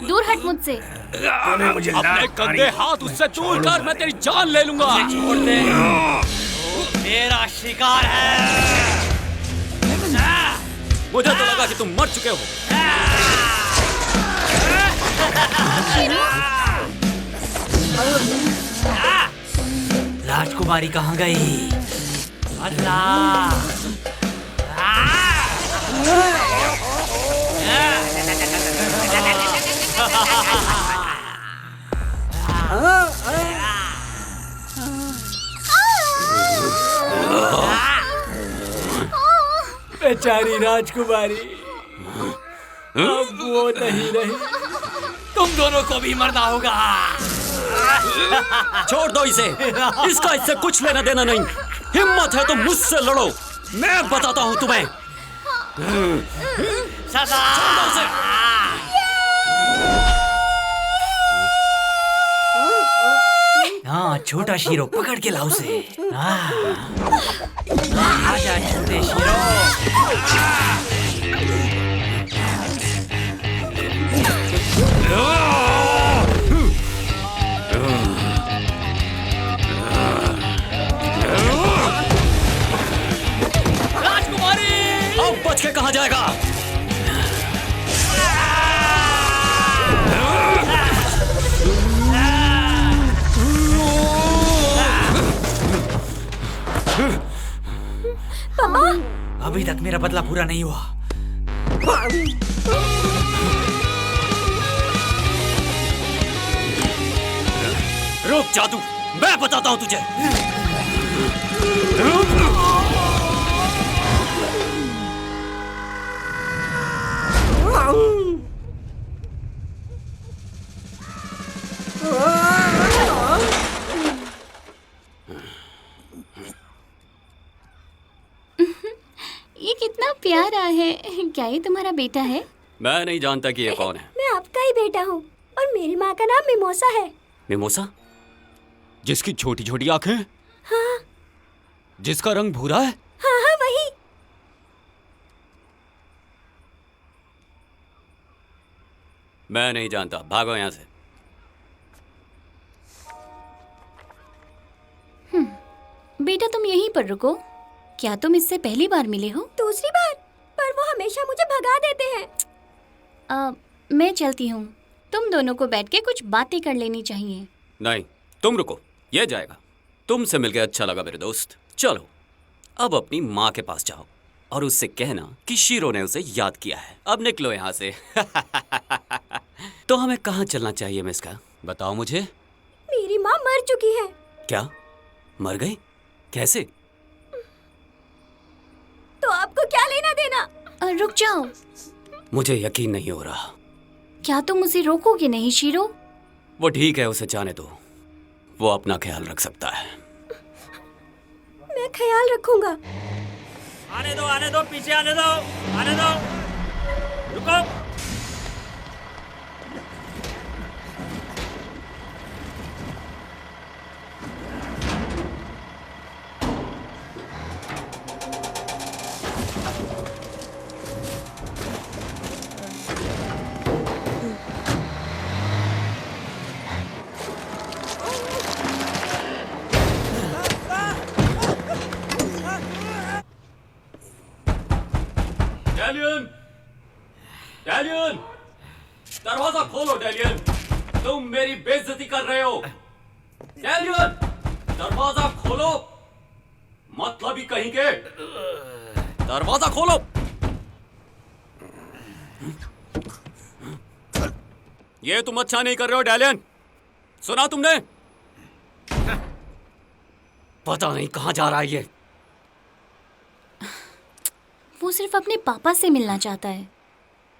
दूर हट मुझसे। तूने मुझे अपने गंदे हाथ उससे दूर कर, मैं तेरी जान ले लूंगा। छोड़ दे, मेरा शिकार है। मुझे तो लगा कि तुम मर चुके हो। राजकुमारी कहाँ गई? अल्लाह! बेचारी राजकुमारी, अब वो नहीं रही। तुम दोनों को भी मरना होगा। छोड़ दो इसे, इसका इससे कुछ लेना देना नहीं। हिम्मत है तो मुझसे लड़ो, मैं बताता हूँ तुम्हें। सदा! छोड़ दो उसे। हाँ, छोटा शीरो, पकड़ के लाओ उसे। आजा छोटे शीरो। राजकुमारी, अब बच के कहाँ जाएगा? पापा, अभी तक मेरा बदला पूरा नहीं हुआ। रुक जादू, मैं बताता हूँ तुझे। प्यार आ है। क्या ये तुम्हारा बेटा है? मैं नहीं जानता कि ये कौन है। मैं आपका ही बेटा हूँ और मेरी माँ का नाम मिमोसा है। मिमोसा? जिसकी छोटी छोटी आंखें? हाँ जिसका रंग भूरा है? हाँ हाँ वही। मैं नहीं जानता, भागो यहाँ से। बेटा तुम यहीं पर रुको। क्या तुम इससे पहली बार मिले हो? दूसरी बार, पर वो हमेशा मुझे भगा देते हैं। मैं चलती हूँ। तुम दोनों को बैठ के कुछ बातें कर लेनी चाहिए। नहीं, तुम रुको, ये जाएगा। तुमसे मिलकर अच्छा लगा मेरे दोस्त। चलो अब अपनी माँ के पास जाओ और उससे कहना कि शीरो ने उसे याद किया है। अब निकलो यहाँ से। तो हमें कहाँ चलना चाहिए मिस्का? बताओ मुझे। मेरी माँ मर चुकी है। क्या? मर गई? कैसे? तो आपको क्या लेना देना? रुक जाओ। मुझे यकीन नहीं हो रहा। क्या तुम उसे रोकोगे नहीं शीरो? वो ठीक है, उसे जाने दो। वो अपना ख्याल रख सकता है। मैं ख्याल रखूंगा। आने दो, पीछे आने दो, आने दो। रुको। डैलियन! दरवाजा खोलो डैलियन! तुम मेरी बेइज्जती कर रहे हो। डैलियन! दरवाजा खोलो! मतलबी कहीं के! दरवाजा खोलो! ये तुम अच्छा नहीं कर रहे हो डैलियन। सुना तुमने? पता नहीं कहां जा रहा है ये। वो सिर्फ अपने पापा से मिलना चाहता है।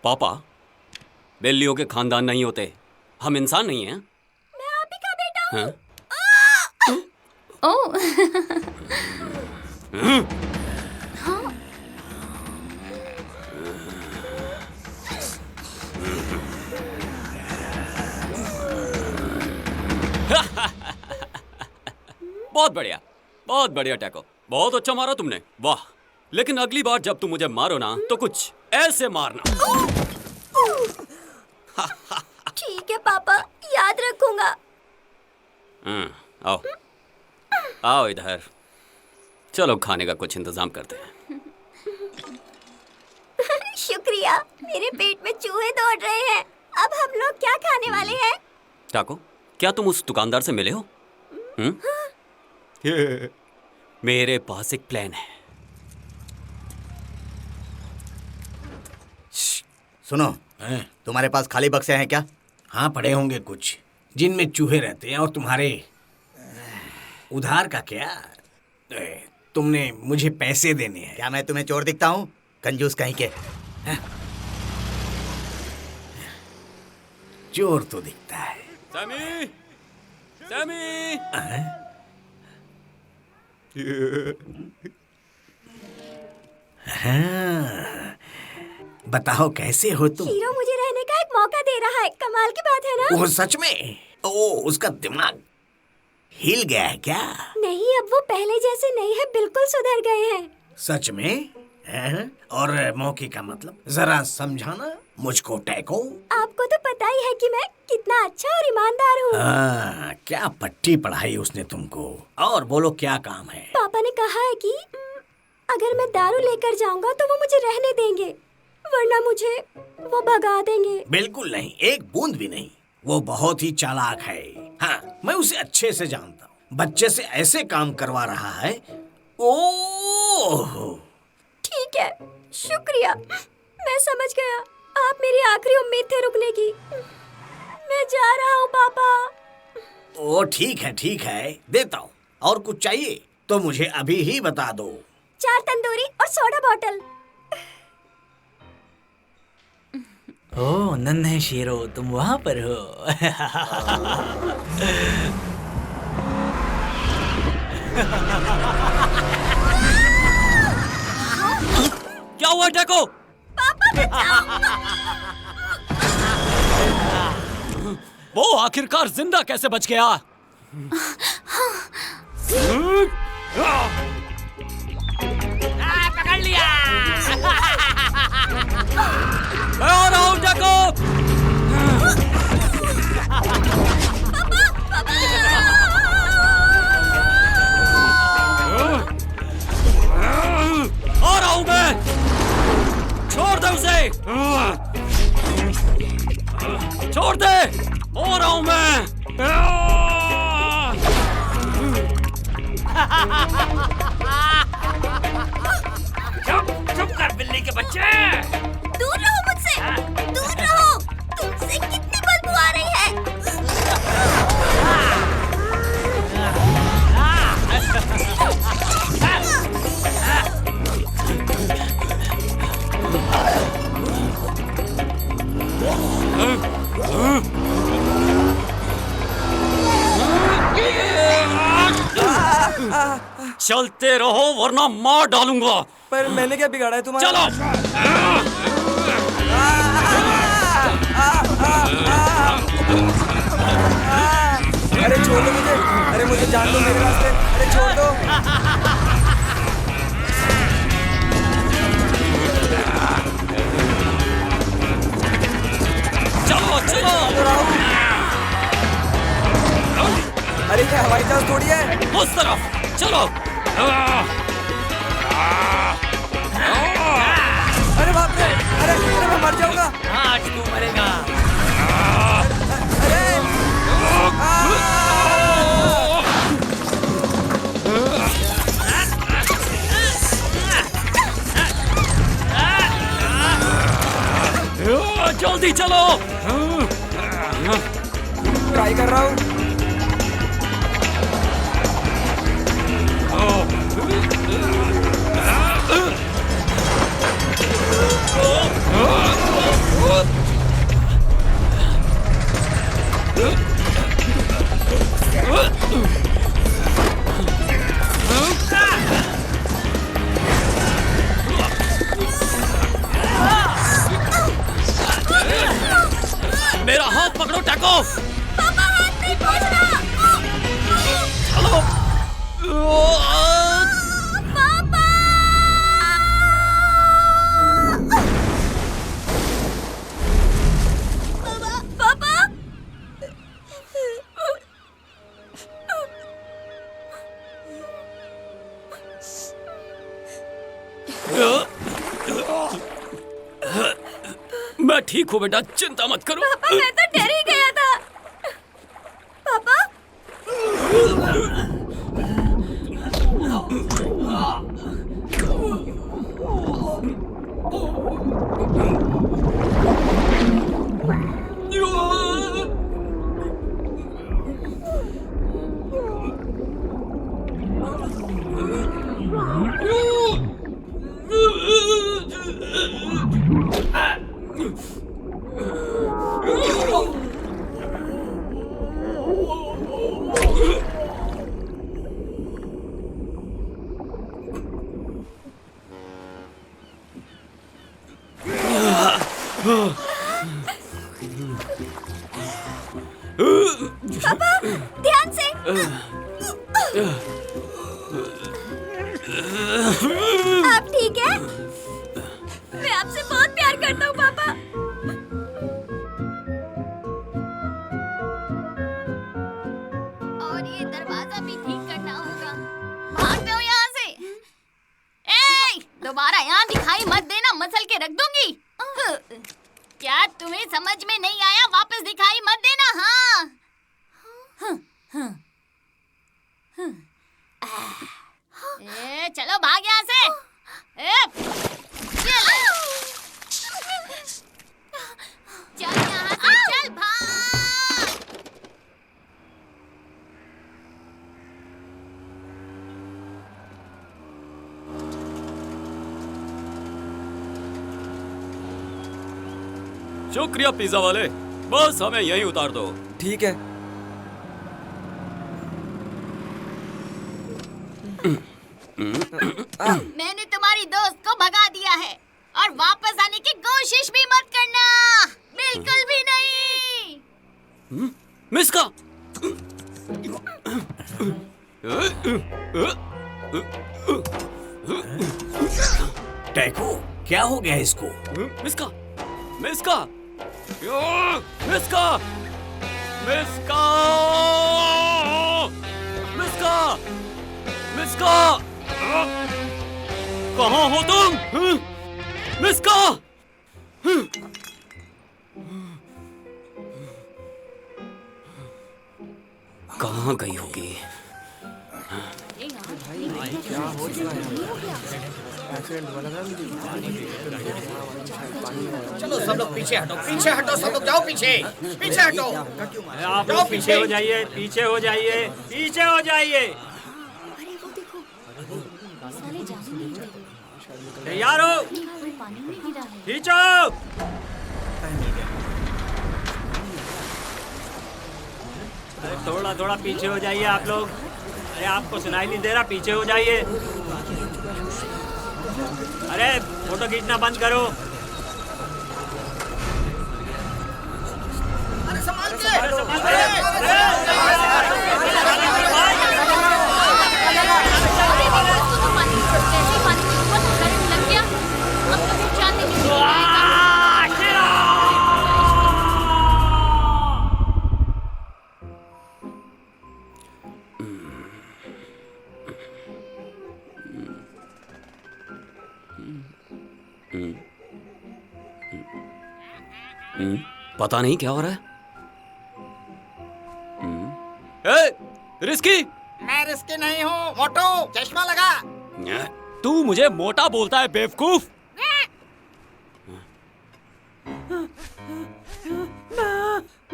पापा? बिल्लियों के खानदान नहीं होते। हम इंसान नहीं हैं। मैं आप ही का बेटा हूँ। ओह। बहुत बढ़िया टैको। बहुत अच्छा मारा तुमने, वाह। लेकिन अगली बार जब तुम मुझे मारो ना तो कुछ ऐसे मारना। ठीक है पापा, याद रखूंगा। आओ आओ इधर। चलो खाने का कुछ इंतजाम करते हैं। शुक्रिया। मेरे पेट में चूहे दौड़ रहे हैं। अब हम लोग क्या खाने वाले हैं? टाको, क्या तुम उस दुकानदार से मिले हो? मेरे पास एक प्लान है। सुनो, तुम्हारे पास खाली बक्से हैं क्या? हाँ पड़े होंगे कुछ, जिनमें चूहे रहते हैं। और तुम्हारे उधार का क्या? तुमने मुझे पैसे देने हैं। क्या मैं तुम्हें चोर दिखता हूँ? कंजूस कहीं के। चोर तो दिखता है। सैमी! सैमी! हाँ, बताओ कैसे हो तुम? हीरो मुझे रहने का एक मौका दे रहा है। कमाल की बात है ना? वो सच में? ओ, उसका दिमाग हिल गया है क्या? नहीं, अब वो पहले जैसे नहीं है, बिल्कुल सुधर गए हैं। सच में? और मौके का मतलब जरा समझाना मुझको टैको। आपको तो पता ही है कि मैं कितना अच्छा और ईमानदार हूँ। क्या पट्टी पढ़ाई उसने तुमको। और बोलो क्या काम है? पापा ने कहा है कि अगर मैं दारू लेकर जाऊंगा तो वो मुझे रहने देंगे, वरना मुझे वो भगा देंगे। बिल्कुल नहीं, एक बूंद भी नहीं। वो बहुत ही चालाक है। हाँ, मैं उसे अच्छे से जानता हूँ। बच्चे से ऐसे काम करवा रहा है। ओह, ठीक है, शुक्रिया। मैं समझ गया। आप मेरी आखिरी उम्मीद थे रुकने की। मैं जा रहा हूँ पापा। ओ ठीक है, देता हूँ। और कुछ चाहिए तो मुझे अभी ही बता दो। 4 तंदूरी और सोडा बॉटल। ओह नन्हे शेरो, तुम वहाँ पर हो। क्या हुआ ओए टेको! वो आखिरकार जिंदा कैसे बच गया? पकड़ लिया। मैं आ रहा हूँ टेको! आ रहा हूँ मैं! छोड़ दे उसे! छोड़ दे! आ रहा हूँ मैं! चुप कर बिल्ली के बच्चे। दूर रहो मुझसे, दूर रहो। तुमसे कितनी बदबू आ रही है। चलते रहो वरना मार डालूंगा। पर मैंने क्या बिगाड़ा है तुम्हारा? चलो! अरे छोड़ दो मुझे, अरे मुझे जान दो मेरे रास्ते, अरे छोड़ दो। चलो चलो! अरे क्या हवाई जहाज थोड़ी है? उस तरफ चलो! अरे बाप रे, अरे मैं मर जाऊंगा। आज तू मरेगा। अरे जल्दी चलो! ट्राई कर रहा हूँ। मेरा हाथ पकड़ो टेको! पापा हाथ नहीं पहुंचना। चलो! पापा! मैं ठीक हूँ बेटा, चिंता मत करो। पापा मैं तो डर ही गया था। पापा? पापा ध्यान से। आप ठीक है? मैं आपसे बहुत प्यार करता हूँ पापा। और ये दरवाजा भी ठीक करना होगा। भाग जाओ यहाँ से। ए, दोबारा यहाँ दिखाई मत देना, मसल के रख दूंगी। क्या तुम्हें समझ में नहीं आया? वापस दिखाई मत देना। हाँ चलो भाग यहाँ से। चल यहाँ से, चल भाग। शुक्रिया पिज्जा वाले, बस हमें यहीं उतार दो। ठीक है। मैंने तुम्हारी दोस्त को भगा दिया है और वापस आने की कोशिश भी मत करना, बिल्कुल भी नहीं। मिस्का! टैको, क्या हो गया इसको? मिस्का! मिस्का! मिस्का! मिस्का! मिस्का! मिस्का! कहाँ हो तुम? मिस्का! कहाँ गई होगी? चलो सब लोग पीछे हटो, पीछे हटो, सब लोग जाओ पीछे, पीछे हटो। आप लोग पीछे हो जाइए, पीछे हो जाइए, पीछे हो जाइए। अरे वो देखो, साले जाने नहीं दे रहे। तैयार हो? कोई पानी में गिरा है। खींचो। अरे थोड़ा थोड़ा पीछे हो जाइए आप लोग। अरे आपको सुनाई नहीं दे रहा? पीछे हो जाइए। अरे फोटो खींचना बंद करो। अरे संभाल के! अरे संभाल के! पता नहीं क्या हो रहा है। ए, रिस्की! मैं रिस्की नहीं हूँ, मोटू, चश्मा लगा। तू मुझे मोटा बोलता है बेवकूफ?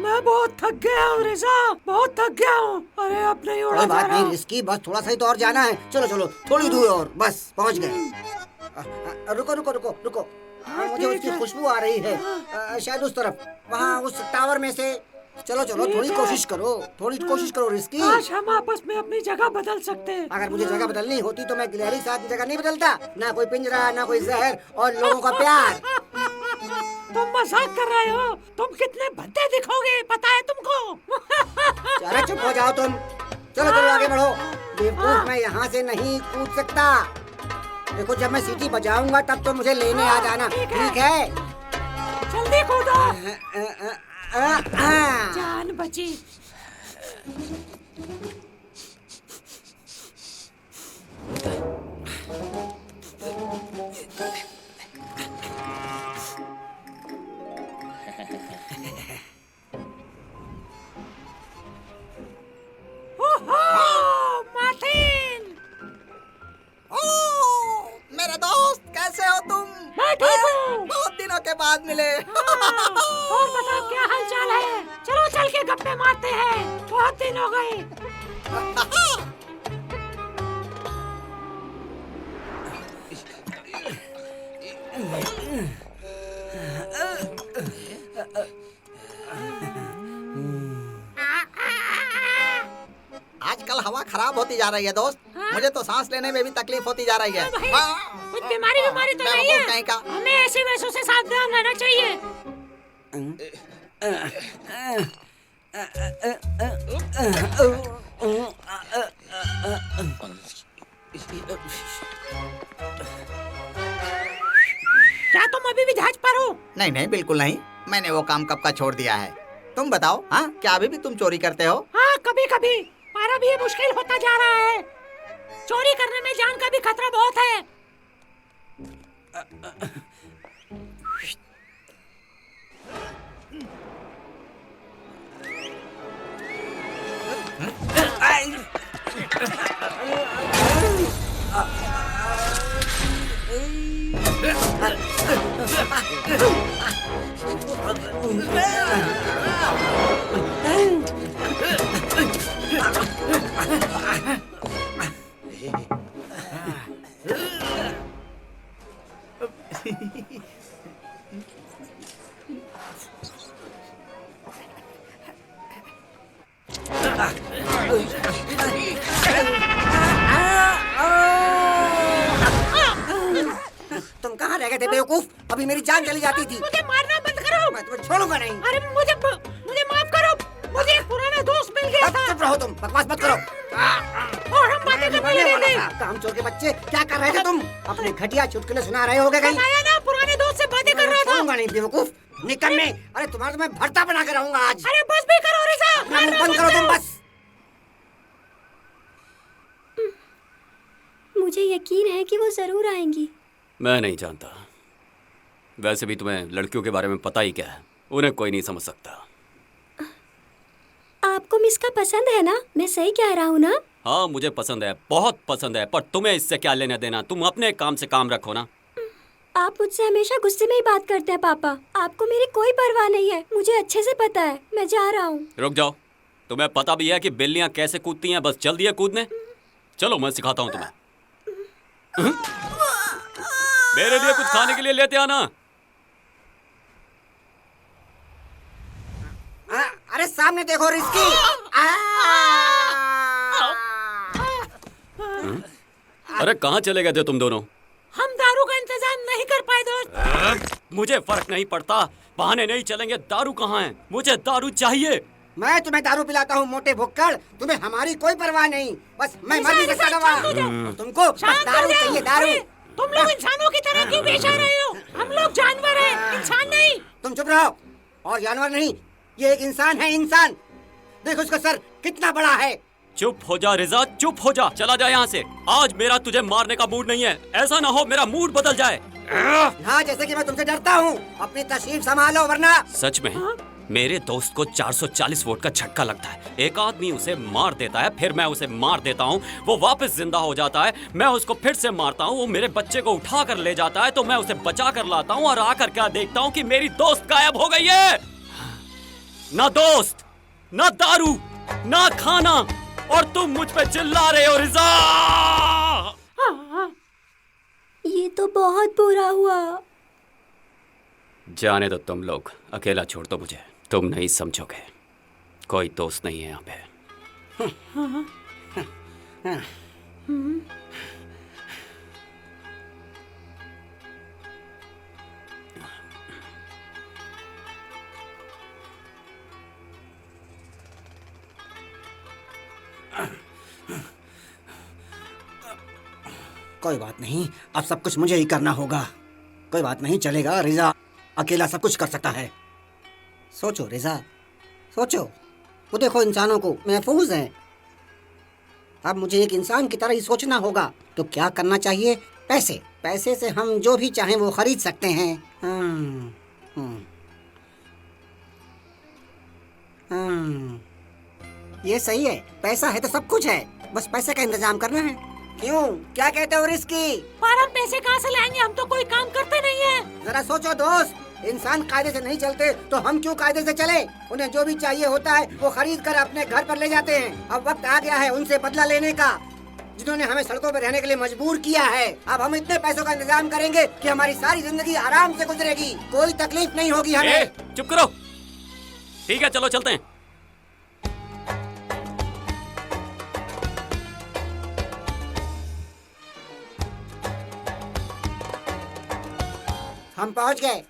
मैं बहुत थक गया हूँ रिजा, बहुत थक गया हूँ। अरे अब नहीं उड़ा कोई जा बात रहा। नहीं रिस्की, बस थोड़ा सा ही तो और जाना है। चलो चलो, थोड़ी दूर और, बस पहुंच गए। रुको रुको रुको रुको, मुझे उसकी खुशबू आ रही है। शायद उस तरफ, वहाँ उस टावर में से। चलो चलो, थोड़ी कोशिश करो, थोड़ी कोशिश करो रिस्की। आज हम आपस में अपनी जगह बदल सकते हैं। अगर मुझे जगह बदलनी होती तो मैं गिलहरी के साथ जगह नहीं बदलता। ना कोई पिंजरा, ना कोई जहर, और लोगों का प्यार। तुम मजाक कर रहे हो? तुम कितने भद्दे दिखोगे, पता है तुमको? अरे चुप हो जाओ तुम। चलो चलो आगे बढ़ो। बेवकूफ, मैं यहाँ से नहीं कूद सकता। देखो जब मैं सीटी बजाऊंगा तब तो मुझे लेने आ जाना, ठीक है? जल्दी कूदो। जान बची। मेरे दोस्त, कैसे हो तुम? मैं ठीक हूँ। बहुत दिनों के बाद मिले। और बताओ क्या हाल चाल है? चलो चल के गप्पे मारते हैं, बहुत दिन हो गए। आजकल हवा खराब होती जा रही है दोस्त। मुझे तो सांस लेने में भी तकलीफ होती जा रही है। कुछ बीमारी तो नहीं है? कहीं का। हमें ऐसी वैसों से सावधान रहना चाहिए। क्या तुम अभी भी जहाज पर हो? नहीं नहीं, बिल्कुल नहीं। मैंने वो काम कब का छोड़ दिया है। तुम बताओ, हाँ, क्या अभी भी तुम चोरी करते हो? हाँ, कभी कभी, पर अब ये मुश्किल होता जा रहा है। चोरी करने में जान का भी खतरा बहुत है। तुम कहाँ रह गए थे थे बेवकूफ, अभी मेरी जान चली जाती थी। मुझे मारना बंद करो। मैं तुम्हें छोड़ूंगा नहीं। अरे मुझे माफ करो, मुझे एक पुराना दोस्त मिल गया था। चुप रहो तुम, बकवास मत करो। और हम बातें करने लगे। काम चोर के बच्चे, क्या कर रहे थे तुम? अपने घटिया चुटकुले सुना रहे होगे कहीं? बताया ना, पुराने दोस्त से बातें कर रहा था। छोड़ूंगा नहीं बेवकूफ, निकलने। अरे तुम्हारा तो मैं भरता बना के रहूंगा आज। अरे बस भी करो रिजा, अपना मुंह बंद करो तुम बस। मुझे यकीन है कि वो जरूर आएंगी। मैं नहीं जानता। वैसे भी तुम्हें लड़कियों के बारे में पता ही क्या है, उन्हें कोई नहीं समझ सकता। आपको मिस्का पसंद है ना? मैं सही कह रहा हूँ ना? हाँ मुझे पसंद है, बहुत पसंद है, पर तुम्हें इससे क्या लेना देना? तुम अपने काम से काम रखो ना। आप मुझसे हमेशा गुस्से में ही बात करते हैं पापा। आपको मेरी कोई परवाह नहीं है, मुझे अच्छे से पता है। मैं जा रहा हूँ। रुक जाओ, तुम्हें पता भी है कि बिल्लियाँ कैसे कूदती हैं? बस जल्दी है कूदने। चलो मैं सिखाता हूँ तुम्हें। मेरे लिए कुछ खाने के लिए लेते आना। अरे सामने देखो रिस्की। अरे कहाँ चले गए थे तुम दोनों? हम दारू का इंतजाम नहीं कर पाए दोस्त। मुझे फर्क नहीं पड़ता, बहाने नहीं चलेंगे। दारू कहाँ है? मुझे दारू चाहिए। मैं तुम्हें दारू पिलाता हूँ मोटे भुक्कड़, तुम्हें हमारी कोई परवाह नहीं। बस मैं मर भी सकता दवा। तुमको बस दारू चाहिए, दारू। तुम लोग इंसानों की तरह क्यों पेश आ रहे हो? हम लोग जानवर हैं, इंसान नहीं। तुम चुप रहो। और जानवर नहीं, ये एक इंसान है, इंसान। देखो उसका सर कितना बड़ा है। चुप हो जा रिजा, चुप हो जा। चला जा यहाँ से। आज मेरा तुझे मारने का मूड नहीं है। ऐसा ना हो मेरा मूड बदल जाए। हाँ, जैसे कि मैं तुमसे डरता हूँ। अपनी तशरीफ संभालो वरना। सच में मेरे दोस्त को 440 वोट का झटका लगता है। एक आदमी उसे मार देता है, फिर मैं उसे मार देता हूँ, वो वापस जिंदा हो जाता है। मैं उसको फिर से मारता हूँ, वो मेरे बच्चे को उठा कर ले जाता है, तो मैं उसे बचा कर लाता हूँ और आकर क्या देखता हूँ कि मेरी दोस्त गायब हो गई है। ना दोस्त, ना दारू, ना खाना, और तुम मुझ पे चिल्ला रहे हो रिजा। ये तो बहुत बुरा हुआ। जाने दो तुम लोग, अकेला छोड़ दो मुझे। तुम नहीं समझोगे, कोई दोस्त नहीं है यहाँ पे। कोई बात नहीं, अब सब कुछ मुझे ही करना होगा। कोई बात नहीं, चलेगा। रिजा अकेला सब कुछ कर सकता है। सोचो रिजा, सोचो। वो देखो इंसानों को महफूज हैं। अब मुझे एक इंसान की तरह ही सोचना होगा। तो क्या करना चाहिए? पैसे। पैसे से हम जो भी चाहें वो खरीद सकते हैं। ये सही है। पैसा है तो सब कुछ है, बस पैसे का इंतजाम करना है। क्यों, क्या कहते हो रिस्की? पर हम पैसे कहाँ से लाएंगे? हम तो कोई काम करते नहीं है। जरा सोचो दोस्त, इंसान कायदे से नहीं चलते तो हम क्यों कायदे से चले? उन्हें जो भी चाहिए होता है वो खरीद कर अपने घर पर ले जाते हैं। अब वक्त आ गया है उनसे बदला लेने का, जिन्होंने हमें सड़कों पर रहने के लिए मजबूर किया है। अब हम इतने पैसों का इंतजाम करेंगे कि हमारी सारी जिंदगी आराम से गुजरेगी, कोई तकलीफ नहीं होगी हमें। चुप करो। ठीक है, चलो चलते हैं। हम पहुंच गए।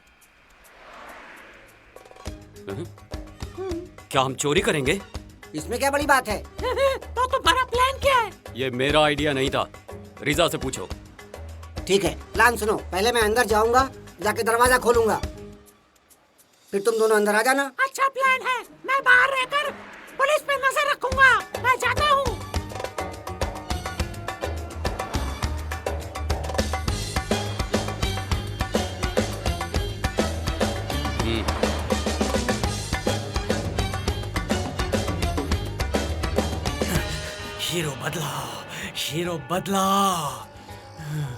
क्या हम चोरी करेंगे? इसमें क्या बड़ी बात है? तो तुम्हारा प्लान क्या है? ये मेरा आइडिया नहीं था, रिजा से पूछो। ठीक है, प्लान सुनो। पहले मैं अंदर जाऊंगा, जाके दरवाजा खोलूंगा, फिर तुम दोनों अंदर आ जाना। अच्छा प्लान है। मैं बाहर रहकर पुलिस पे नजर रखूंगा। मैं जाता हूँ। हीरो बदला, हीरो बदला।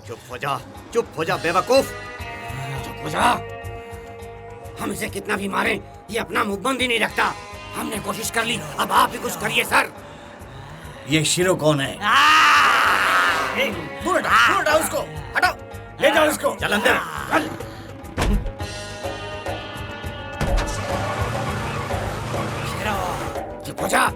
चुप हो जा, चुप हो जा बेवकूफ, चुप हो जा। हम इसे कितना भी मारें, ये अपना मुंह ही नहीं रखता। हमने कोशिश कर ली, अब आप ही कुछ करिए सर। ये शीरो कौन है? दूर हटाओ उसको, हटाओ, ले जाओ इसको। चल अंदर, चल। चुप हो जा।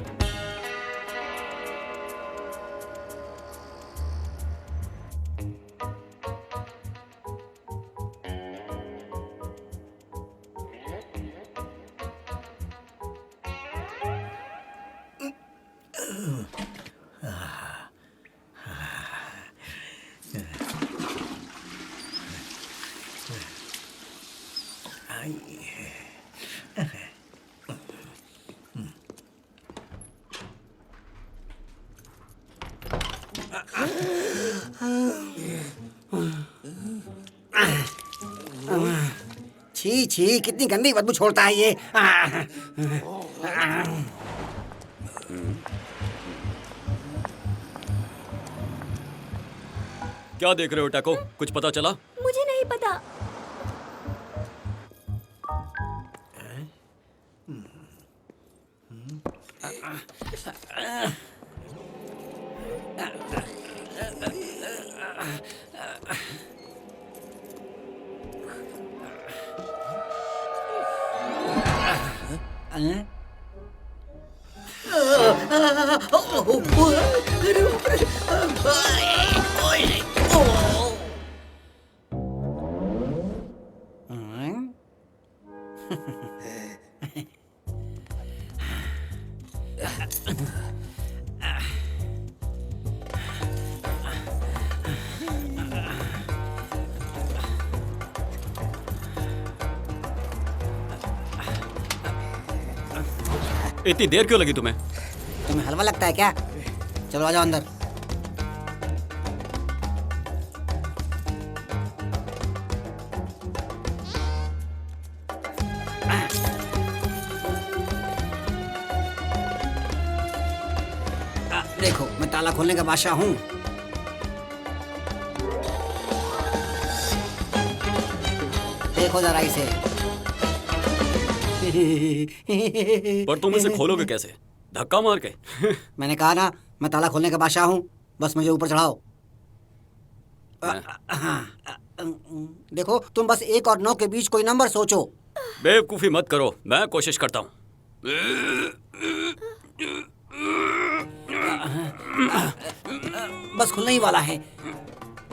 छी छी, कितनी गंदी बदबू छोड़ता है ये। क्या देख रहे हो टैको? कुछ पता चला? मुझे नहीं पता। इतनी देर क्यों लगी तुम्हें? तुम्हें हलवा लगता है क्या? चलो आ जाओ अंदर। देखो, मैं ताला खोलने का बादशाह हूँ। देखो जरा इसे। पर तुम इसे खोलोगे कैसे? धक्का मार के? मैंने कहा ना, मैं ताला खोलने का बादशाह हूँ। बस मुझे ऊपर चढ़ाओ। देखो, तुम बस 1 और 9 के बीच कोई नंबर सोचो। बेवकूफी मत करो, मैं कोशिश करता हूँ। बस खुलने ही वाला है।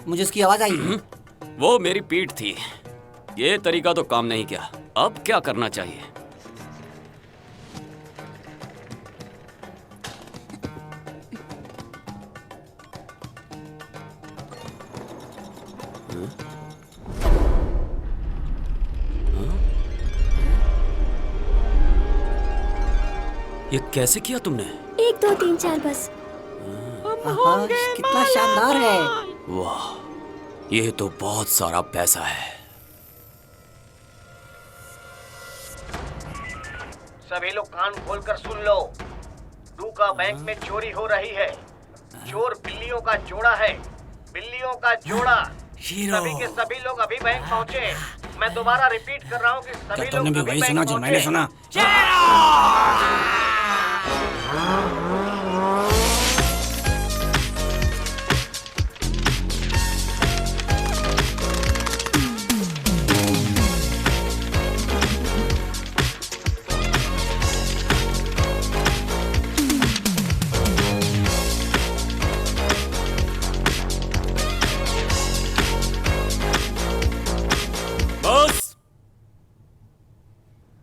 मुझे इसकी आवाज आई। वो मेरी पीठ थी। ये तरीका तो काम नहीं किया। अब क्या करना चाहिए? ये कैसे किया तुमने? 1 2 3 4 बस। कितना शानदार है। वाह, ये तो बहुत सारा पैसा है। सभी लोग कान खोलकर सुन लो। डूका बैंक में चोरी हो रही है। चोर बिल्लियों का जोड़ा है। बिल्लियों का जोड़ा। सभी के सभी लोग अभी बैंक पहुंचे। मैं दोबारा रिपीट कर रहा हूँ कि सभी लोग तुमने भी वही सुना जो मैंने सुना?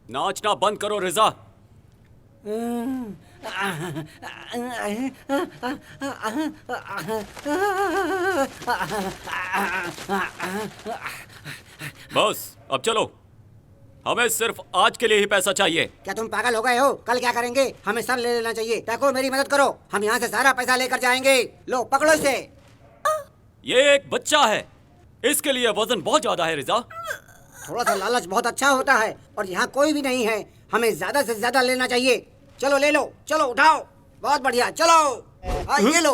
नाचना बंद करो रिजा। बस अब चलो, हमें सिर्फ आज के लिए ही पैसा चाहिए। क्या तुम पागल हो गए हो? कल क्या करेंगे? हमें सब ले लेना चाहिए। देखो, मेरी मदद करो, हम यहाँ से सारा पैसा लेकर जाएंगे। लो पकड़ो इसे। ये एक बच्चा है, इसके लिए वजन बहुत ज्यादा है रिजा। थोड़ा सा लालच बहुत अच्छा होता है, और यहाँ कोई भी नहीं है। हमें ज्यादा से ज्यादा लेना चाहिए। चलो ले लो, चलो उठाओ। बहुत बढ़िया, चलो। ये लो।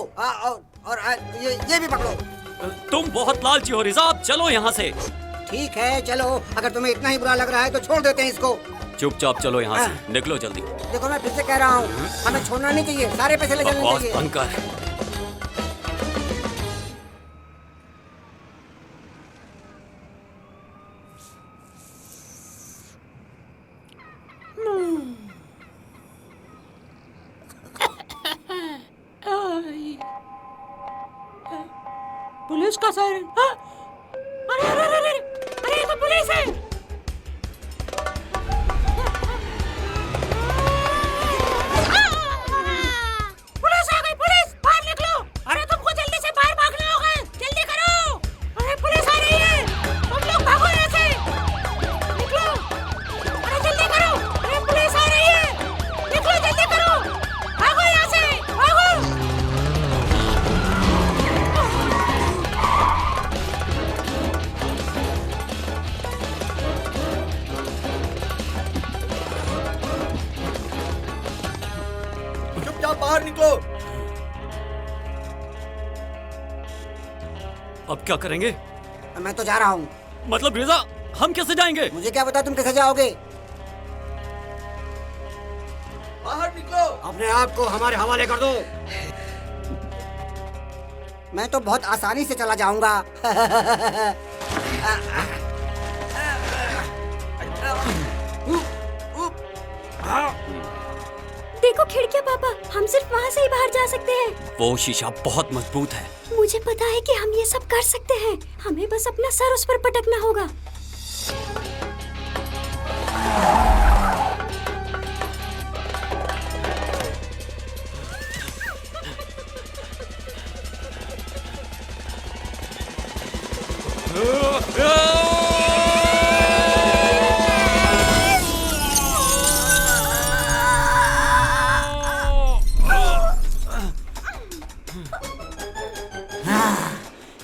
और ये भी पकड़ो। तुम बहुत लालची हो रिजा, अब चलो यहाँ से। ठीक है चलो, अगर तुम्हें इतना ही बुरा लग रहा है तो छोड़ देते हैं इसको। चुपचाप चलो यहाँ से, निकलो जल्दी। देखो, मैं फिर से कह रहा हूँ, हमें छोड़ना नहीं चाहिए। सारे पैसे ले जाने चाहिए। बंद कर। पुलिस का सायरन। अरे अरे अरे अरे, अरे ये तो पुलिस है। पुलिस आ गई, पुलिस बाहर निकलो। अरे तुमको जल्दी से बाहर भागना होगा, जल्दी करो। अरे पुलिस आ रही है, तुम लोग भागो यहाँ से। निकलो। निकलो। अब क्या करेंगे? मैं तो जा रहा हूँ। मतलब रिजा, हम कैसे जाएंगे? मुझे क्या पता तुम कैसे जाओगे? बाहर निकलो। अपने आप को हमारे हवाले कर दो। मैं तो बहुत आसानी से चला जाऊंगा। देखो खिड़कियाँ पापा, हम सिर्फ वहाँ से ही बाहर जा सकते हैं। वो शीशा बहुत मजबूत है। मुझे पता है कि हम ये सब कर सकते हैं, हमें बस अपना सर उस पर पटकना होगा।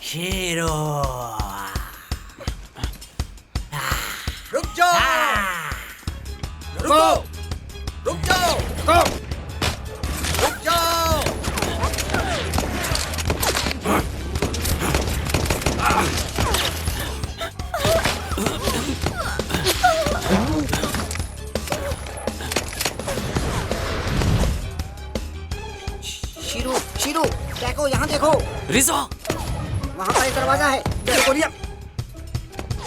शेरो, रुक जाओ, रुको, रुक जाओ, रुक जाओ। शीरू, शीरू, देखो यहाँ देखो। रिजा, वहाँ पर एक दरवाजा है।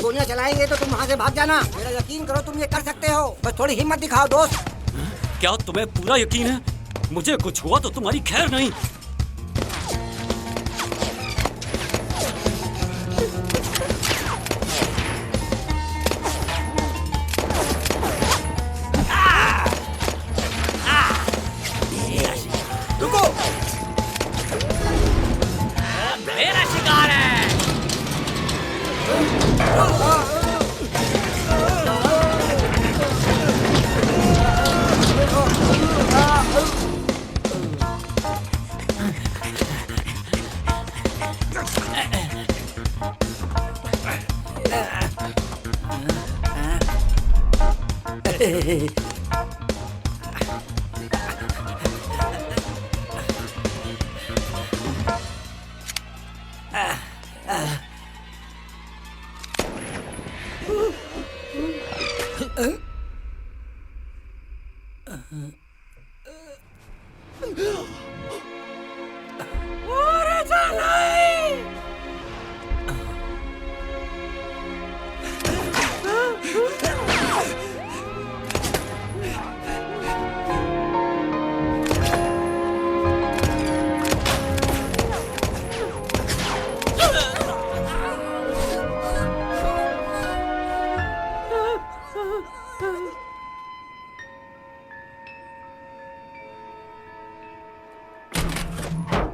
गोलियां चलाएंगे तो तुम वहाँ से भाग जाना। मेरा यकीन करो, तुम ये कर सकते हो। बस थोड़ी हिम्मत दिखाओ दोस्त। क्या तुम्हें पूरा यकीन है? मुझे कुछ हुआ तो तुम्हारी खैर नहीं। रुको, मेरा शिकार है।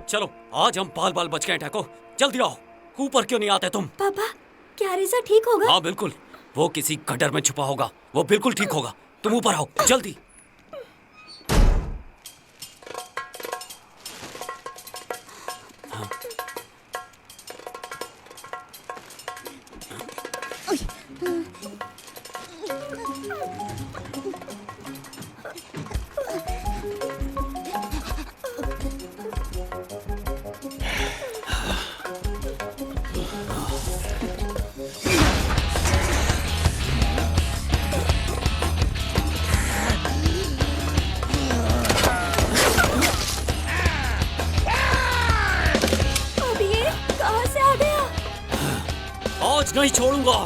चलो, आज हम बाल बाल बच गए। टैको, जल्दी आओ। ऊपर क्यों नहीं आते तुम? पापा, क्या रिजा ठीक होगा? हाँ बिल्कुल, वो किसी गड्ढर में छुपा होगा। वो बिल्कुल ठीक होगा। तुम ऊपर आओ जल्दी। आज नहीं छोड़ूंगा।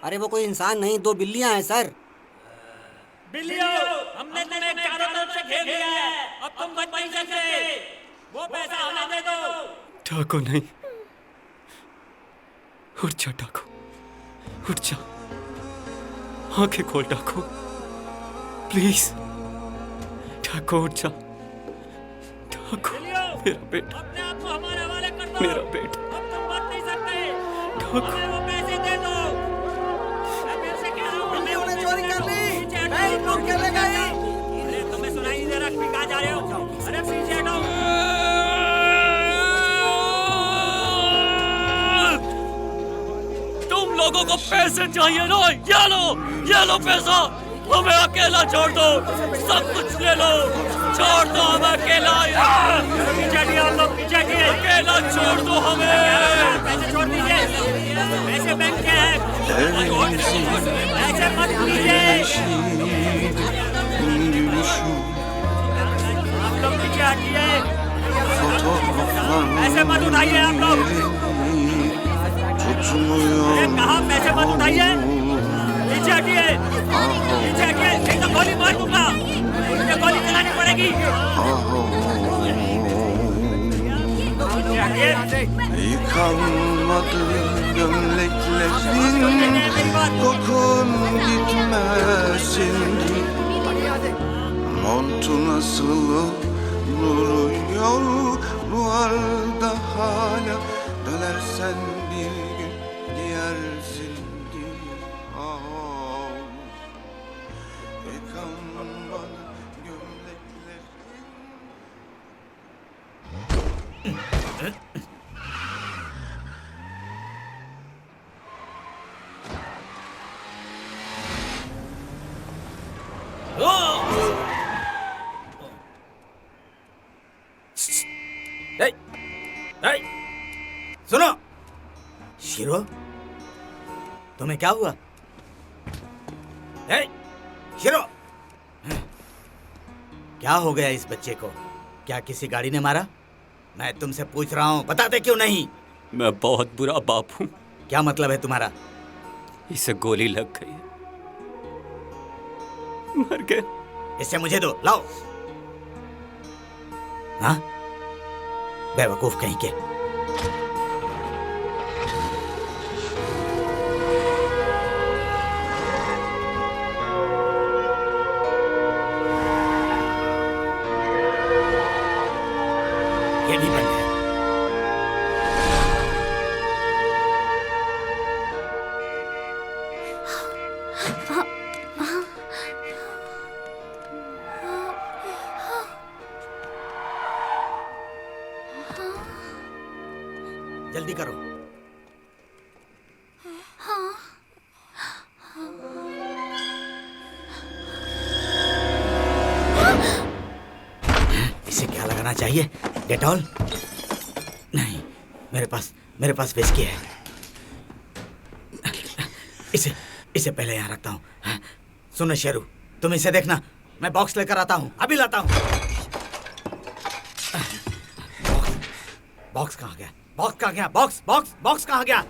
अरे वो कोई इंसान नहीं, दो बिल्लियां हैं सर। बिल्लियों, हमने तुम्हें चारों तरफ से घेर लिया है। अब तुम बच नहीं सकते। वो पैसा हमें दे दो। डाको नहीं, उठ जा डाको, उठ जा, आंखें खोल डाको, प्लीज डाको, उठ जा डाको, मेरा बेटा, अपने आप को हमारे हवाले कर दो। मेरा बेटा, अब तुम बच नहीं सकते। डाको, हमें वो पैसे दे दो। मैं फिर से कह रहा हूँ, बिल्लियों ने चोरी कर ली। नहीं, लोग चले गए। अरे तुम्हें सुनाई नहीं दे रहा? कहाँ जा रहे हो? अरे पीछे हटो। तुम लोगों को पैसे चाहिए ना? ये लो पैसा, हमें अकेला छोड़ दो, सब कुछ ले लो, छोड़ दो हमें अकेला। पीछे हटिए आप लोग, पीछे हटिए। अकेला छोड़ दो हमें। पैसे छोड़ दीजिए। पैसे बैंक के हैं। पैसे मत लीजिए। आप लोग पीछे हटिए। पैसे मत उठाइए आप लोग। अरे कहाँ? पैसे मत उठाइए। पीछे हटिए, पीछे हटिए, नहीं तो गोली मार दूंगा। मुझे गोली चलानी पड़ेगी। पीछे हटिए। Yıkanmadı gömleklerin, kokun gitmesin. Montun asılı duruyor duvarda hala. Dönersen bir gün giyersin diye. Yıkanmadı gömleklerin. सुनो शीरो, तुम्हें क्या हुआ? शीरो, क्या हो गया इस बच्चे को? क्या किसी गाड़ी ने मारा? मैं तुमसे पूछ रहा हूँ, बताते क्यों नहीं? मैं बहुत बुरा बाप हूँ। क्या मतलब है तुम्हारा? इसे गोली लग गई, मर गया। इससे मुझे दो, लाओ। हाँ, बेवकूफ कहीं के। ये भी बंद है। जल्दी करो। इसे क्या लगाना चाहिए? डेटॉल? नहीं, मेरे पास विस्की है। इसे पहले यहाँ रखता हूँ। सुनो शेरू, तुम इसे देखना, मैं बॉक्स लेकर आता हूँ, अभी लाता हूँ। बॉक्स कहाँ गया? बॉक्स कहाँ गया? बॉक्स कहाँ गया?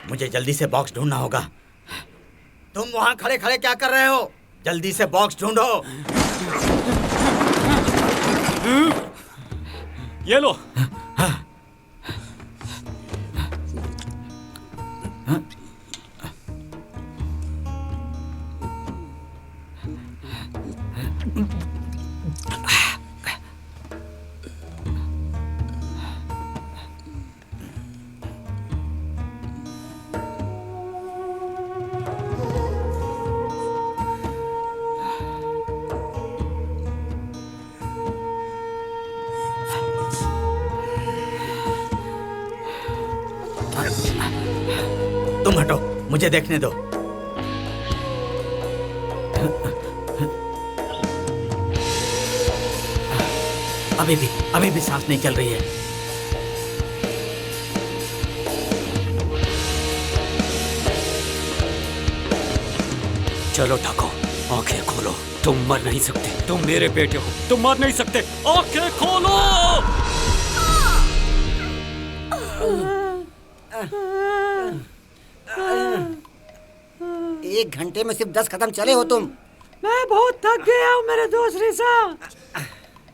मुझे जल्दी से बॉक्स ढूंढना होगा। तुम वहां खड़े खड़े क्या कर रहे हो? जल्दी से बॉक्स ढूंढो। ये लो। तुम हटो, मुझे देखने दो। अभी भी सांस नहीं चल रही है। चलो डाको, आंखें खोलो। तुम मर नहीं सकते, तुम मेरे बेटे हो, तुम मर नहीं सकते। आंखें खोलो। 1 घंटे में सिर्फ 10 कदम चले हो तुम। मैं बहुत थक गया हूँ मेरे दोस्त रिसा।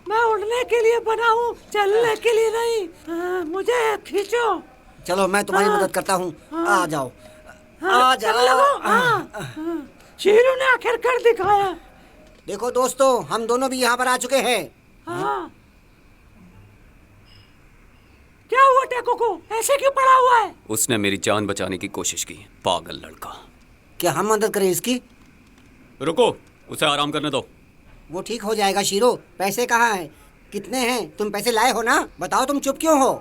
मैं उड़ने के लिए बना हूँ, चलने के लिए नहीं। मुझे खींचो। चलो मैं तुम्हारी मदद करता हूँ। आ जाओ, आ जाओ। शेरू ने आखिर कर दिखाया। देखो दोस्तों, हम दोनों भी यहाँ पर आ चुके हैं। हाँ। क्या हुआ टेको को? ऐसे क्यों पड़ा हुआ है? उसने मेरी जान बचाने की कोशिश की, पागल लड़का। क्या हम मदद करें इसकी? रुको, उसे आराम करने दो। वो ठीक हो जाएगा शीरो। पैसे कहाँ हैं? कितने हैं? तुम पैसे लाए हो ना? बताओ, तुम चुप क्यों हो?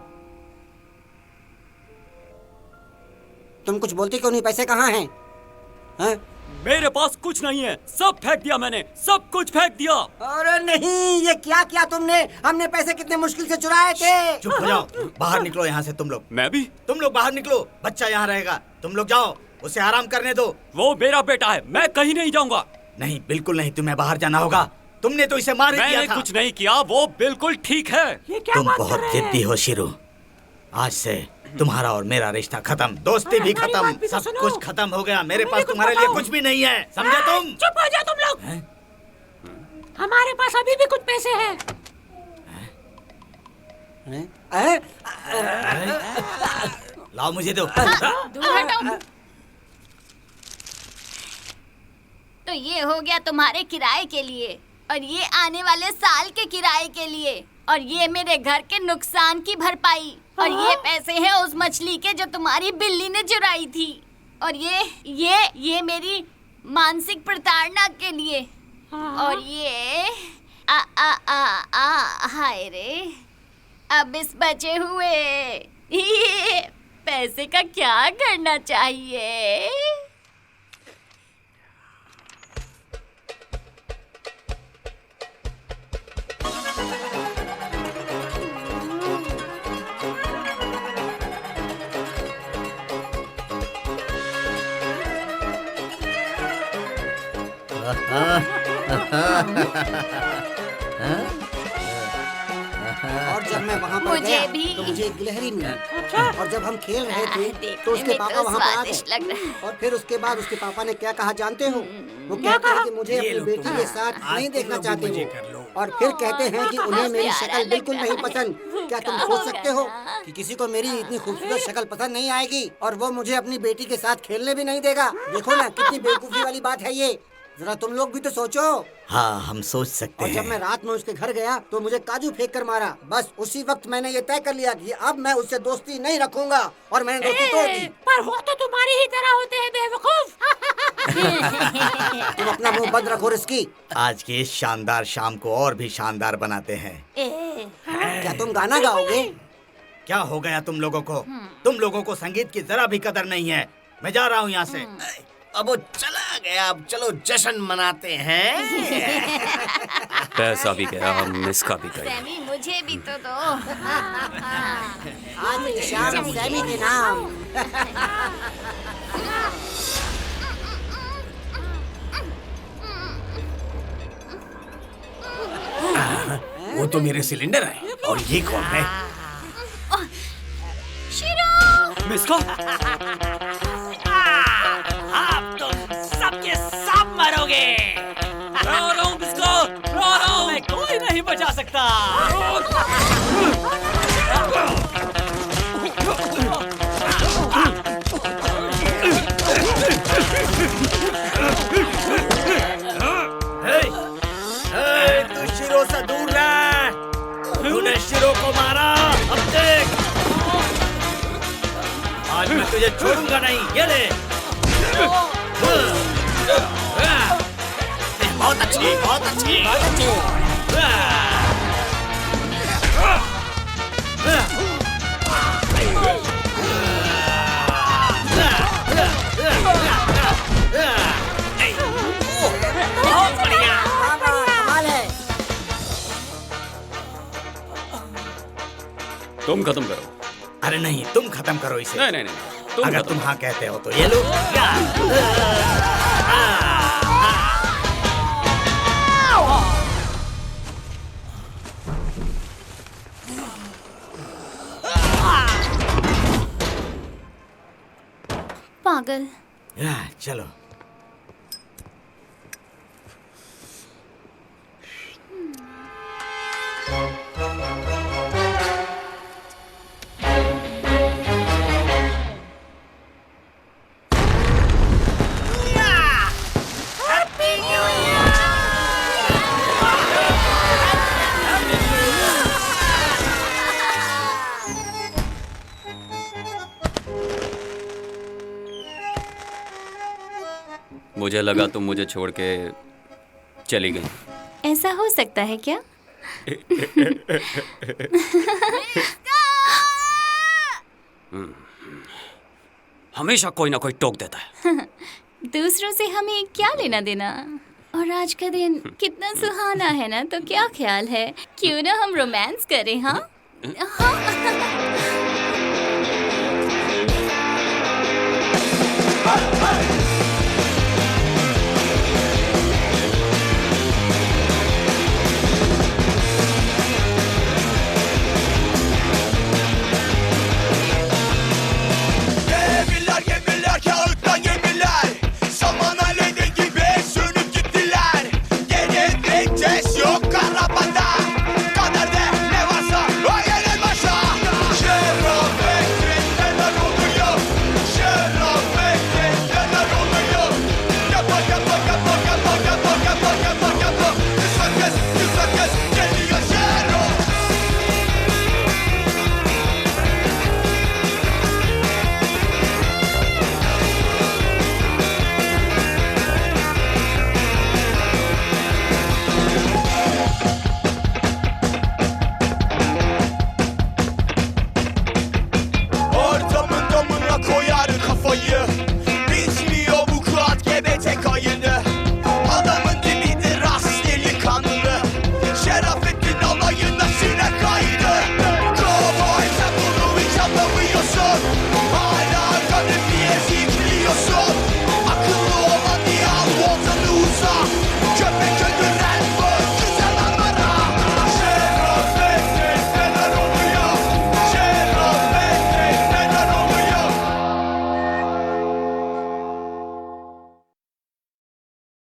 तुम कुछ बोलते क्यों नहीं? पैसे कहाँ हैं? हैं? मेरे पास कुछ नहीं है, सब फेंक दिया मैंने, सब कुछ फेंक दिया। अरे नहीं, ये क्या किया तुमने? हमने पैसे कितने मुश्किल से चुराए थे। चुप हो जाओ, बाहर निकलो यहाँ से तुम लोग। मैं भी? तुम लोग बाहर निकलो, बच्चा यहाँ रहेगा। तुम लोग जाओ, उसे आराम करने दो। वो मेरा बेटा है, मैं कहीं नहीं जाऊंगा। नहीं, बिल्कुल नहीं, तुम्हें बाहर जाना होगा। तुमने तो इसे मार ही दिया था। मैंने कुछ नहीं किया, वो बिल्कुल ठीक है। ये क्या तुम बात बहुत कर रहे हैं? जिद्दी हो शिरू। आज से तुम्हारा और मेरा रिश्ता खत्म, दोस्ती भी हमारी खत्म, बात भी तो सब सुनो। कुछ खत्म हो गया। मेरे हमें पास भी कुछ तुम्हारे लिए बताओ। कुछ भी नहीं है, समझे तुम? चुप हो जाओ तुम लोग। हमारे पास अभी भी कुछ पैसे हैं। लाओ मुझे दो। दूर हटो। तो ये हो गया तुम्हारे किराए के लिए, और ये आने वाले साल के किराए के लिए, और ये मेरे घर के नुकसान की भरपाई, और ये पैसे हैं उस मछली के जो तुम्हारी बिल्ली ने चुराई थी, और ये मेरी मानसिक प्रताड़ना के लिए, और ये आ आ आ आ हाय रे, अब इस बचे हुए ये पैसे का क्या करना चाहिए? और जब मैं वहाँ पर मुझे गया भी। तो मुझे एक गिलहरी मिली। अच्छा। और जब हम खेल रहे थे देखने तो उसके में पापा तो वहाँ पर आ स्वादिष्ट लग रहा गए। है। और फिर उसके बाद उसके पापा ने क्या कहा जानते हो? वो क्या कहते हैं कहा? कि मुझे ये अपनी लो बेटी तुम। के साथ आज नहीं तुम देखना लोग चाहते मुझे हो। कर लो। और फिर कहते हैं कि उन्हें मेरी प्यारा शक्ल लग बिल्कुल रहा नहीं है। पसंद। क्या तुम होगा सोच सकते हो ना? कि किसी को मेरी इतनी खूबसूरत शक्ल पसंद नहीं आएगी और वो मुझे अपनी बेटी के साथ खेलने भी नहीं देगा? देखो ना, कितनी बेवकूफी वाली बात है ये। जरा तुम लोग भी तो सोचो। हाँ, हम सोच सकते और जब मैं हैं। रात में उसके घर गया तो मुझे काजू फेंक कर मारा। बस उसी वक्त मैंने ये तय कर लिया कि अब मैं उससे दोस्ती नहीं रखूंगा, और मैंने दोस्ती तोड़ दी। पर वो तो तुम्हारी ही तरह होते हैं बेवकूफ। तुम अपना मुंह बंद रखो रिस्की। आज की इस शानदार शाम को और भी शानदार बनाते हैं। क्या तुम गाना गाओगे? क्या हो गया तुम लोगों को? तुम लोगों को संगीत की जरा भी कदर नहीं है। मैं जा रहा हूँ यहाँ से। अब वो चला गया, अब चलो जश्न मनाते हैं। पैसा भी गया, मिस का भी गया। सैमी, मुझे भी तो दो। आज की शाम सैमी के नाम। वो तो मेरे सिलेंडर है, और ये कौन है? शिरो! मिस का? आप तुम सबके सब मरोगे। मैं कोई नहीं बचा सकता। तू शिरो से दूर रह। तूने शिरो को मारा, अब देख। आज मैं तुझे छोड़ूंगा नहीं। ये ले। बहुत अच्छी, बहुत अच्छी। बहुत बढ़िया। कमाल है। तुम खत्म करो। अरे नहीं, तुम खत्म करो इसे। नहीं नहीं नहीं, तुम अगर खत्म तुम हाँ कहते हो तो ये लो। पागल। चलो। मुझे लगा तुम मुझे छोड़ के चली गई। ऐसा हो सकता है क्या? हमेशा कोई ना कोई टोक देता है। दूसरों से हमें क्या लेना देना? और आज का दिन कितना सुहाना है ना, तो क्या ख्याल है क्यों ना हम रोमांस करें? हाँ हाँ